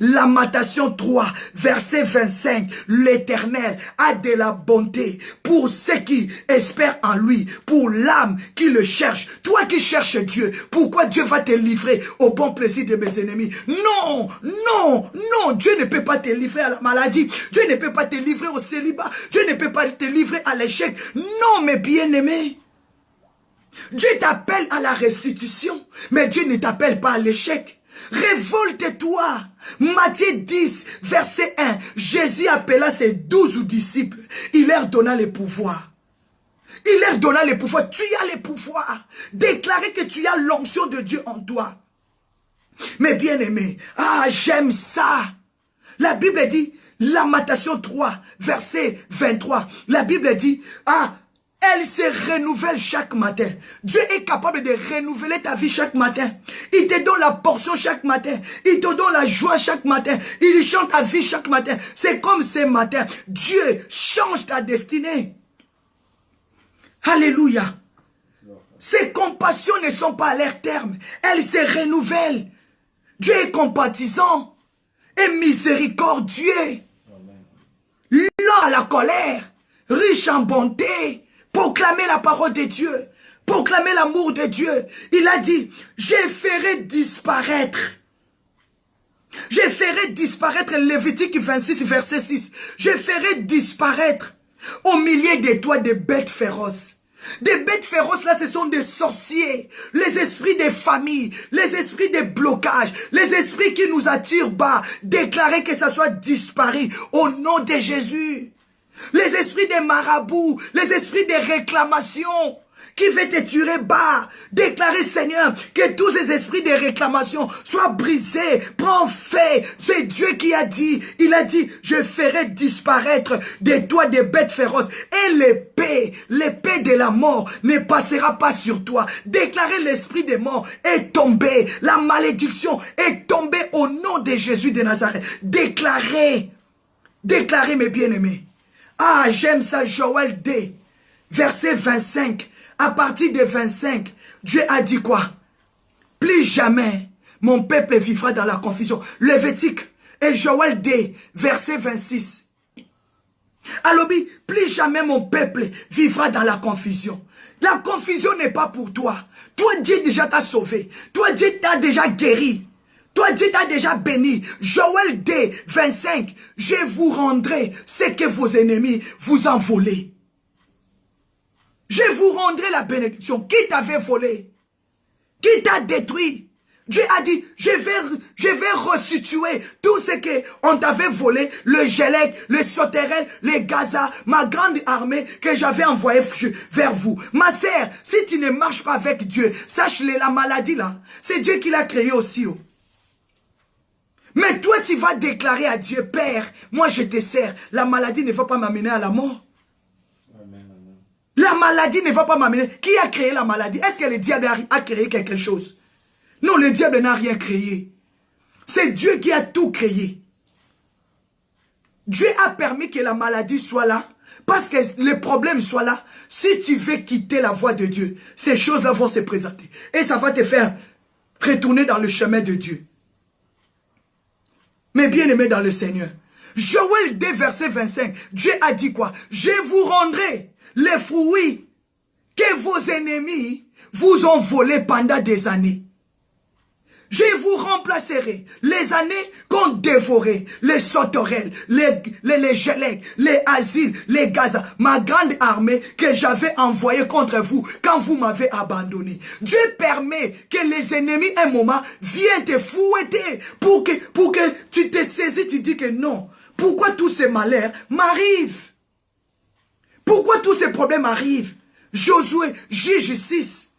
Lamentation 3, verset 25, l'Éternel a de la bonté pour ceux qui espèrent en lui, pour l'âme qui le cherche. Toi qui cherches Dieu, pourquoi Dieu va te livrer au bon plaisir de mes ennemis? Non, Dieu ne peut pas te livrer à la maladie. Dieu ne peut pas te livrer au célibat. Dieu ne peut pas te livrer à l'échec. Non, mes bien-aimés. Dieu t'appelle à la restitution, mais Dieu ne t'appelle pas à l'échec. Révolte-toi. Matthieu 10, verset 1. Jésus appela ses 12 disciples. Il leur donna le pouvoir. Il leur donna le pouvoir. Tu as le pouvoir. Déclarer que tu as l'onction de Dieu en toi. Mes bien-aimés, ah, j'aime ça. La Bible dit, Lamentation 3, verset 23. La Bible dit, ah, elle se renouvelle chaque matin. Dieu est capable de renouveler ta vie chaque matin. Il te donne la portion chaque matin. Il te donne la joie chaque matin. Il chante ta vie chaque matin. C'est comme ce matin. Dieu change ta destinée. Alléluia. Ses compassions ne sont pas à leur terme. Elles se renouvellent. Dieu est compatissant et miséricordieux. Lent à la colère, riche en bonté. Proclamer la parole de Dieu. Proclamer l'amour de Dieu. Il a dit, je ferai disparaître. Je ferai disparaître, Lévitique 26, verset 6. Je ferai disparaître au milieu de toi des bêtes féroces. Des bêtes féroces là, ce sont des sorciers, les esprits des familles, les esprits des blocages, les esprits qui nous attirent bas. Déclarer que ça soit disparu au nom de Jésus. Les esprits des marabouts, les esprits des réclamations qui veulent te tuer bas. Déclarer, Seigneur, que tous ces esprits de réclamation soient brisés. Prends fait. C'est Dieu qui a dit. Il a dit, je ferai disparaître de toi des bêtes féroces. Et l'épée de la mort ne passera pas sur toi. Déclarer l'esprit des morts est tombé. La malédiction est tombée au nom de Jésus de Nazareth. Déclarer mes bien-aimés. Ah, j'aime ça, Joël 2, verset 25. À partir de 25, Dieu a dit quoi? Plus jamais mon peuple vivra dans la confusion. Lévitique et Joël 2, verset 26. Alors, plus jamais mon peuple vivra dans la confusion. La confusion n'est pas pour toi. Toi, Dieu déjà t'a sauvé. Toi, Dieu t'a déjà guéri. Toi, Dieu t'a déjà béni. Joël 2, 25. Je vous rendrai ce que vos ennemis vous ont volé. Je vous rendrai la bénédiction. Qui t'avait volé? Qui t'a détruit? Dieu a dit, je vais restituer tout ce qu'on t'avait volé, le Gélec, le Sauterelle, les Gaza, ma grande armée que j'avais envoyée vers vous. Ma sœur, si tu ne marches pas avec Dieu, sache-le, la maladie là, c'est Dieu qui l'a créée aussi. Oh. Mais toi, tu vas déclarer à Dieu, Père, moi je te sers. La maladie ne va pas m'amener à la mort. Amen, amen. La maladie ne va pas m'amener. Qui a créé la maladie? Est-ce que le diable a créé quelque chose? Non, le diable n'a rien créé. C'est Dieu qui a tout créé. Dieu a permis que la maladie soit là, parce que les problèmes soient là. Si tu veux quitter la voie de Dieu, ces choses-là vont se présenter. Et ça va te faire retourner dans le chemin de Dieu. Mais bien aimé dans le Seigneur. Joël 2, verset 25. Dieu a dit quoi? Je vous rendrai les fruits que vos ennemis vous ont volés pendant des années. Je vous remplacerai les années qu'ont dévoré les sauterelles, les Gélec, les Asiles, les Gaza, ma grande armée que j'avais envoyée contre vous quand vous m'avez abandonné. Dieu permet que les ennemis un moment viennent te fouetter pour que tu te saisis, tu dis que non. Pourquoi tous ces malheurs m'arrivent? Pourquoi tous ces problèmes arrivent? Josué, Juge 6.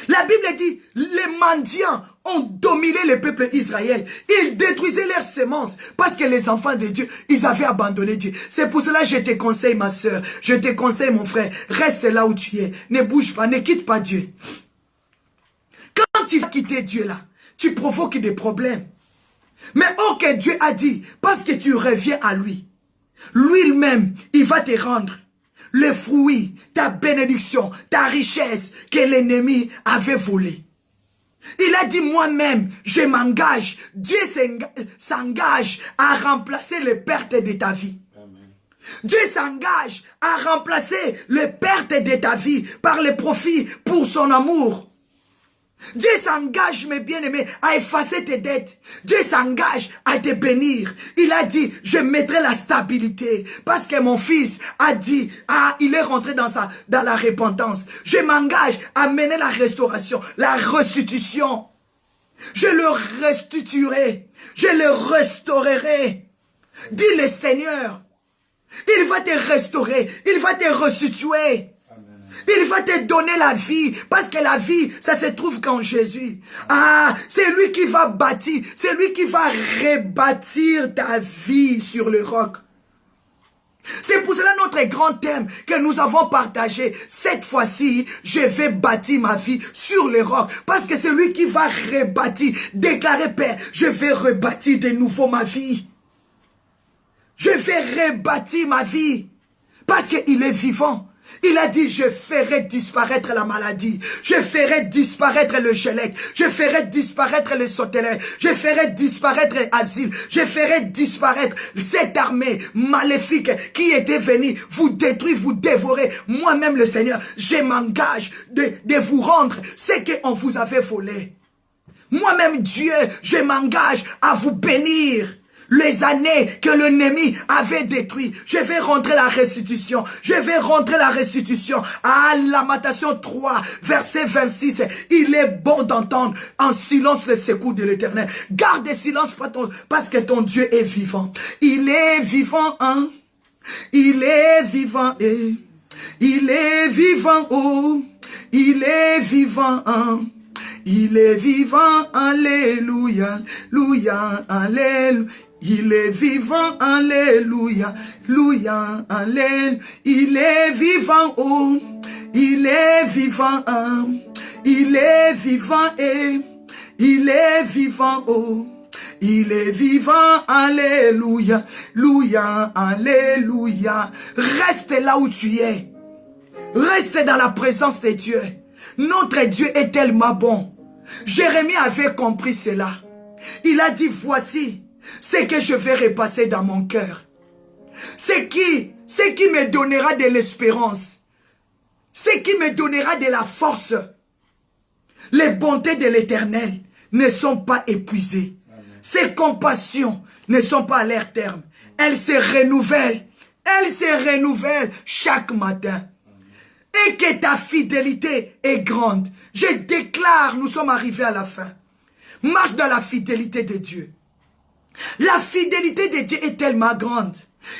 La Bible dit, les mendiants ont dominé le peuple Israël. Ils détruisaient leurs semences parce que les enfants de Dieu, ils avaient abandonné Dieu. C'est pour cela que je te conseille, ma soeur, je te conseille, mon frère, reste là où tu es. Ne bouge pas, ne quitte pas Dieu. Quand tu vas quitter Dieu là, tu provoques des problèmes. Mais ok, Dieu a dit, parce que tu reviens à lui, lui-même, il va te rendre le fruit, ta bénédiction, ta richesse que l'ennemi avait volé. Il a dit, moi-même, je m'engage. Dieu s'engage à remplacer les pertes de ta vie. Amen. Dieu s'engage à remplacer les pertes de ta vie par les profits pour son amour. Dieu s'engage, mes bien-aimés, à effacer tes dettes. Dieu s'engage à te bénir. Il a dit, je mettrai la stabilité. Parce que mon fils a dit, il est rentré dans la repentance. Je m'engage à mener la restauration, la restitution. Je le restituerai. Je le restaurerai. Dis le Seigneur. Il va te restaurer. Il va te restituer. Il va te donner la vie, parce que la vie, ça se trouve qu'en Jésus. Ah, c'est lui qui va bâtir, c'est lui qui va rebâtir ta vie sur le roc. C'est pour cela notre grand thème que nous avons partagé. Cette fois-ci, je vais bâtir ma vie sur le roc. Parce que c'est lui qui va rebâtir, déclarer, Père, je vais rebâtir de nouveau ma vie. Je vais rebâtir ma vie. Parce qu'il est vivant. Il a dit, je ferai disparaître la maladie. Je ferai disparaître le gelec. Je ferai disparaître les sauterelles. Je ferai disparaître l'asile. Je ferai disparaître cette armée maléfique qui était venue vous détruire, vous dévorer. Moi-même, le Seigneur, je m'engage de vous rendre ce qu'on vous avait volé. Moi-même, Dieu, je m'engage à vous bénir. Les années que l'ennemi avait détruit, je vais rentrer la restitution. Je vais rentrer la restitution. À Lamentation 3, verset 26. Il est bon d'entendre en silence le secours de l'Éternel. Garde le silence parce que ton Dieu est vivant. Il est vivant, hein? Il est vivant, eh? Il est vivant, oh! Il est vivant, hein? Il est vivant, alléluia, alléluia, alléluia. Il est vivant, alléluia, alléluia, alléluia. Il est vivant, oh, il est vivant, hein. Il est vivant, et il est vivant, oh. Il est vivant, alléluia, alléluia, alléluia. Reste là où tu es. Reste dans la présence de Dieu. Notre Dieu est tellement bon. Jérémie avait compris cela. Il a dit, voici ce que je vais repasser dans mon cœur. Ce qui me donnera de l'espérance. Ce qui me donnera de la force. Les bontés de l'Éternel ne sont pas épuisées. Amen. Ses compassions ne sont pas à leur terme. Elles se renouvellent. Elles se renouvellent chaque matin. Amen. Et que ta fidélité est grande. Je déclare, nous sommes arrivés à la fin. Marche dans la fidélité de Dieu. La fidélité de Dieu est tellement grande.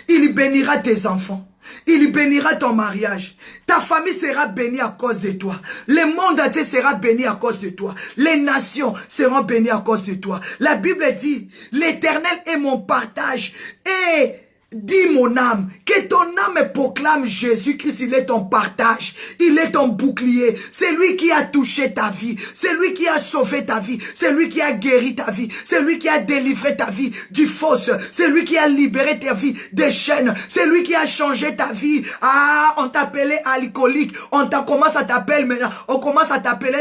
Il bénira tes enfants. Il bénira ton mariage. Ta famille sera bénie à cause de toi. Le monde entier sera béni à cause de toi. Les nations seront bénies à cause de toi. La Bible dit, l'Éternel est mon partage. Et dis mon âme, que ton âme proclame Jésus-Christ, il est ton partage, il est ton bouclier, c'est lui qui a touché ta vie, c'est lui qui a sauvé ta vie, c'est lui qui a guéri ta vie, c'est lui qui a délivré ta vie du fausse, c'est lui qui a libéré ta vie des chaînes, c'est lui qui a changé ta vie. Ah, on t'appelait alcoolique, commence à t'appeler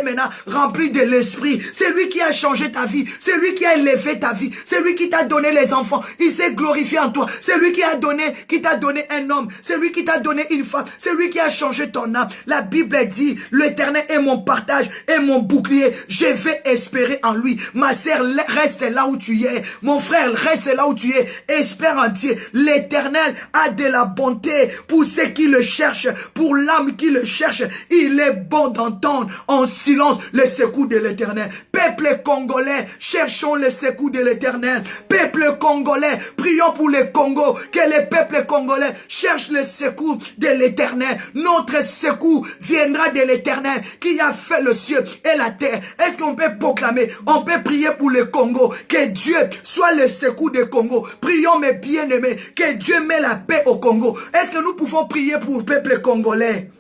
maintenant, rempli de l'esprit, c'est lui qui a changé ta vie, c'est lui qui a élevé ta vie, c'est lui qui t'a donné les enfants, il s'est glorifié en toi, c'est lui qui t'a donné un homme, c'est lui qui t'a donné une femme, c'est lui qui a changé ton âme. La Bible dit, l'Éternel est mon partage et mon bouclier, je vais espérer en lui. Ma sœur, reste là où tu es, mon frère, reste là où tu es, espère en Dieu. L'Éternel a de la bonté pour ceux qui le cherchent, pour l'âme qui le cherche. Il est bon d'entendre en silence le secours de l'Éternel. Peuple congolais, cherchons le secours de l'Éternel. Peuple congolais, prions pour le Congo, que le peuple congolais cherche le secours de l'Éternel. Notre secours viendra de l'Éternel qui a fait le ciel et la terre. Est-ce qu'on peut proclamer, on peut prier pour le Congo, que Dieu soit le secours du Congo. Prions mes bien-aimés, que Dieu met la paix au Congo. Est-ce que nous pouvons prier pour le peuple congolais?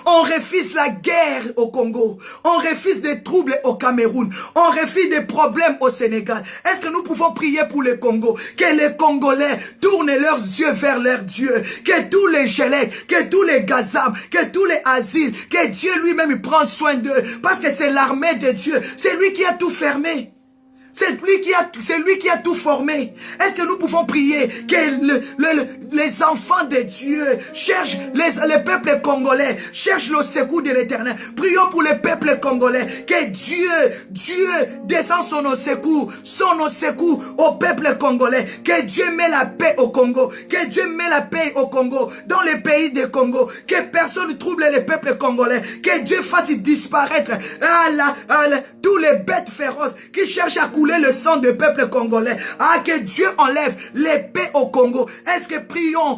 On refuse la guerre au Congo. On refuse des troubles au Cameroun. On refuse des problèmes au Sénégal. Est-ce que nous pouvons prier pour le Congo? Que les Congolais tournent leurs yeux vers leur Dieu. Que tous les Gélèques, que tous les Gazam, que tous les asiles, que Dieu lui-même prend soin d'eux. Parce que c'est l'armée de Dieu. C'est lui qui a tout fermé. C'est lui qui a tout formé. Est-ce que nous pouvons prier que les enfants de Dieu cherchent, les peuples congolais cherchent le secours de l'Éternel. Prions pour le peuple congolais. Que Dieu descend son secours au peuple congolais. Que Dieu met la paix au Congo. Que Dieu met la paix au Congo. Dans les pays du Congo. Que personne ne trouble le peuple congolais. Que Dieu fasse disparaître tous les bêtes féroces qui cherchent à couler couler le sang du peuple congolais. Ah, que Dieu enlève les paix au Congo. Est-ce que prions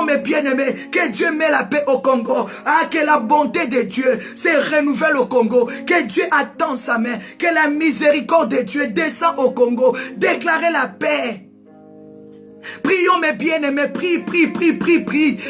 mes bien-aimés, que Dieu met la paix au Congo. Ah, que la bonté de Dieu se renouvelle au Congo. Que Dieu attend sa main. Que la miséricorde de Dieu descend au Congo. Déclarez la paix. Prions mes bien-aimés, prie.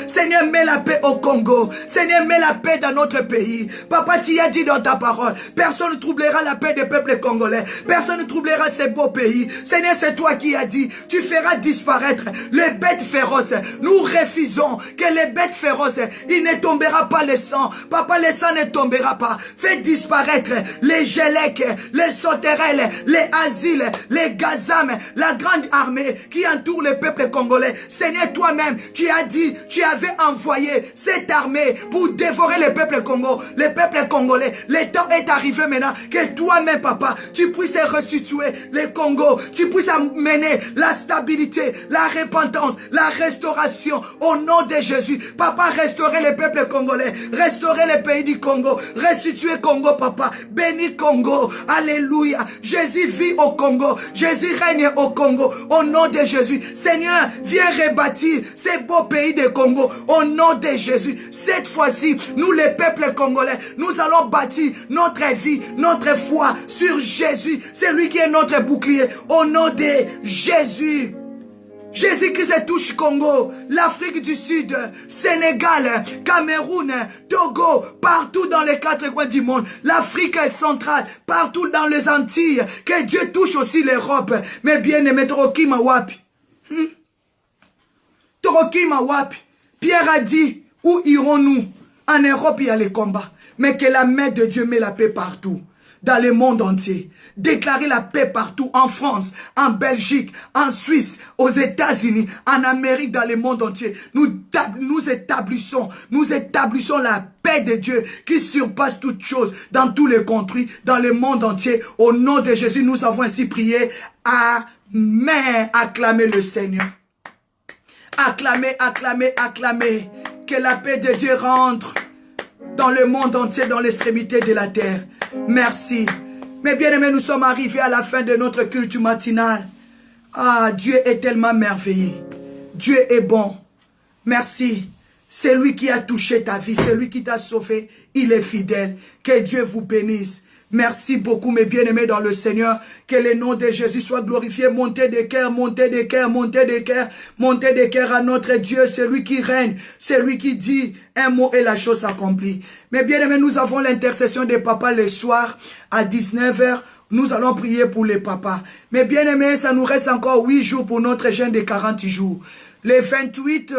Seigneur, mets la paix au Congo. Seigneur, mets la paix dans notre pays. Papa, tu as dit dans ta parole, personne ne troublera la paix des peuples congolais. Personne ne troublera ces beaux pays. Seigneur, c'est toi qui as dit, tu feras disparaître les bêtes féroces. Nous refusons que les bêtes féroces, il ne tombera pas le sang. Papa, le sang ne tombera pas. Fais disparaître les Gélèques, les sauterelles, les asiles, les Gazam, la grande armée qui entoure le peuple congolais. Seigneur, toi-même, tu as dit, tu avais envoyé cette armée pour dévorer le peuple congolais. Le temps est arrivé maintenant que toi-même, papa, tu puisses restituer le Congo, tu puisses amener la stabilité, la repentance, la restauration au nom de Jésus. Papa, restaurer le peuple congolais, restaurer le pays du Congo, restituer Congo, papa, bénis Congo, alléluia. Jésus vit au Congo, Jésus règne au Congo, au nom de Jésus. Seigneur, viens rebâtir ces beaux pays de Congo au nom de Jésus. Cette fois-ci, nous les peuples congolais, nous allons bâtir notre vie, notre foi sur Jésus. C'est lui qui est notre bouclier au nom de Jésus. Jésus-Christ touche Congo, l'Afrique du Sud, Sénégal, Cameroun, Togo, partout dans les 4 coins du monde, l'Afrique centrale, partout dans les Antilles, que Dieu touche aussi l'Europe. Mais bien aimé, Toroki Mawapi. Toroki Mawapi. Pierre a dit, où irons-nous? En Europe, il y a les combats. Mais que la main de Dieu met la paix partout. Dans le monde entier. Déclarer la paix partout. En France, en Belgique, en Suisse, aux États-Unis, en Amérique, dans le monde entier. Nous établissons la paix de Dieu qui surpasse toute chose dans tous les contrées, dans le monde entier. Au nom de Jésus, nous avons ainsi prié. Amen. Acclamez le Seigneur. Acclamez. Que la paix de Dieu rentre dans le monde entier, dans l'extrémité de la terre. Merci. Mes bien-aimés, nous sommes arrivés à la fin de notre culte matinal. Ah, Dieu est tellement merveilleux. Dieu est bon. Merci. C'est lui qui a touché ta vie. C'est lui qui t'a sauvé. Il est fidèle. Que Dieu vous bénisse. Merci beaucoup, mes bien-aimés dans le Seigneur. Que le nom de Jésus soit glorifié. Montez des cœurs, montez des cœurs, montez des cœurs, montez des cœurs à notre Dieu. C'est lui qui règne. C'est lui qui dit un mot et la chose s'accomplit. Mes bien-aimés, nous avons l'intercession des papas le soir à 19 h. Nous allons prier pour les papas. Mes bien-aimés, ça nous reste encore 8 jours pour notre jeûne de 40 jours. Les 28...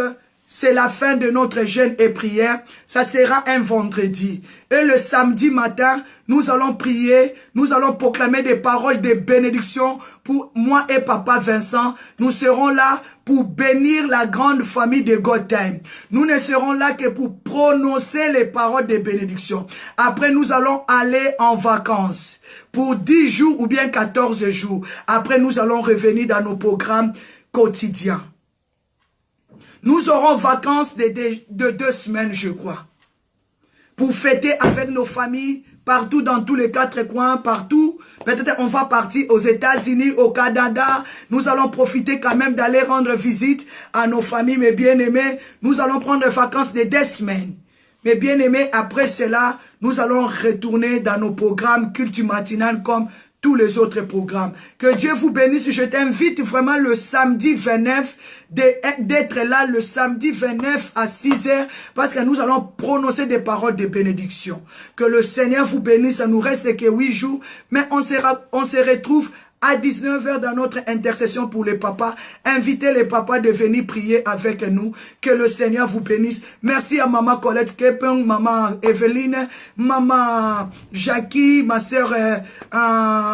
c'est la fin de notre jeûne et prière. Ça sera un vendredi. Et le samedi matin, nous allons prier. Nous allons proclamer des paroles de bénédiction pour moi et papa Vincent. Nous serons là pour bénir la grande famille de God Time. Nous ne serons là que pour prononcer les paroles de bénédiction. Après, nous allons aller en vacances pour 10 jours ou bien 14 jours. Après, nous allons revenir dans nos programmes quotidiens. Nous aurons vacances de 2 semaines, je crois. Pour fêter avec nos familles, partout dans tous les 4 coins, partout. Peut-être on va partir aux États-Unis, au Canada. Nous allons profiter quand même d'aller rendre visite à nos familles, mes bien-aimés. Nous allons prendre des vacances de 2 semaines. Mes bien-aimés, après cela, nous allons retourner dans nos programmes cultes matinales comme tous les autres programmes. Que Dieu vous bénisse. Je t'invite vraiment le samedi 29 d'être là le samedi 29 à 6 h parce que nous allons prononcer des paroles de bénédiction. Que le Seigneur vous bénisse. Ça nous reste que 8 jours. Mais on se retrouve à 19 h dans notre intercession pour les papas. Invitez les papas de venir prier avec nous. Que le Seigneur vous bénisse. Merci à maman Colette Kepeng, maman Evelyne, maman Jackie, ma soeur.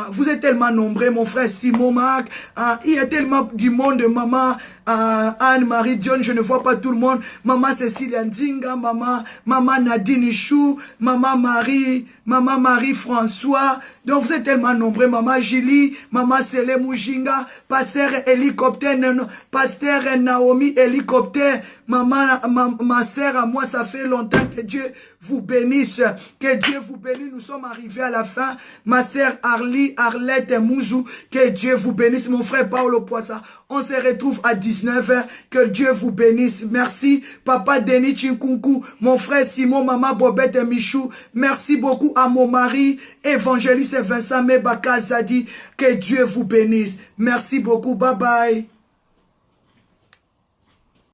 Vous êtes tellement nombreux, mon frère Simon Marc. Il y a tellement du monde, maman Anne-Marie Dion, je ne vois pas tout le monde. Maman Cécilia Ndinga, maman Nadine Chou, maman Marie François. Donc vous êtes tellement nombreux, maman Julie, Maman Sele Mujinga, Pasteur Hélicoptère, Pasteur Naomi Hélicoptère, Maman, ma sœur à moi, ça fait longtemps. Que Dieu vous bénisse. Que Dieu vous bénisse. Nous sommes arrivés à la fin. Ma sœur Arlette Mouzou, que Dieu vous bénisse. Mon frère Paolo Poissa, on se retrouve à 19h. Que Dieu vous bénisse. Merci, Papa Denis Chinkunku, mon frère Simon, Maman Bobette Michou. Merci beaucoup à mon mari, évangéliste Vincent Mebaka Zadi. Que Dieu vous bénisse. Merci beaucoup. Bye bye.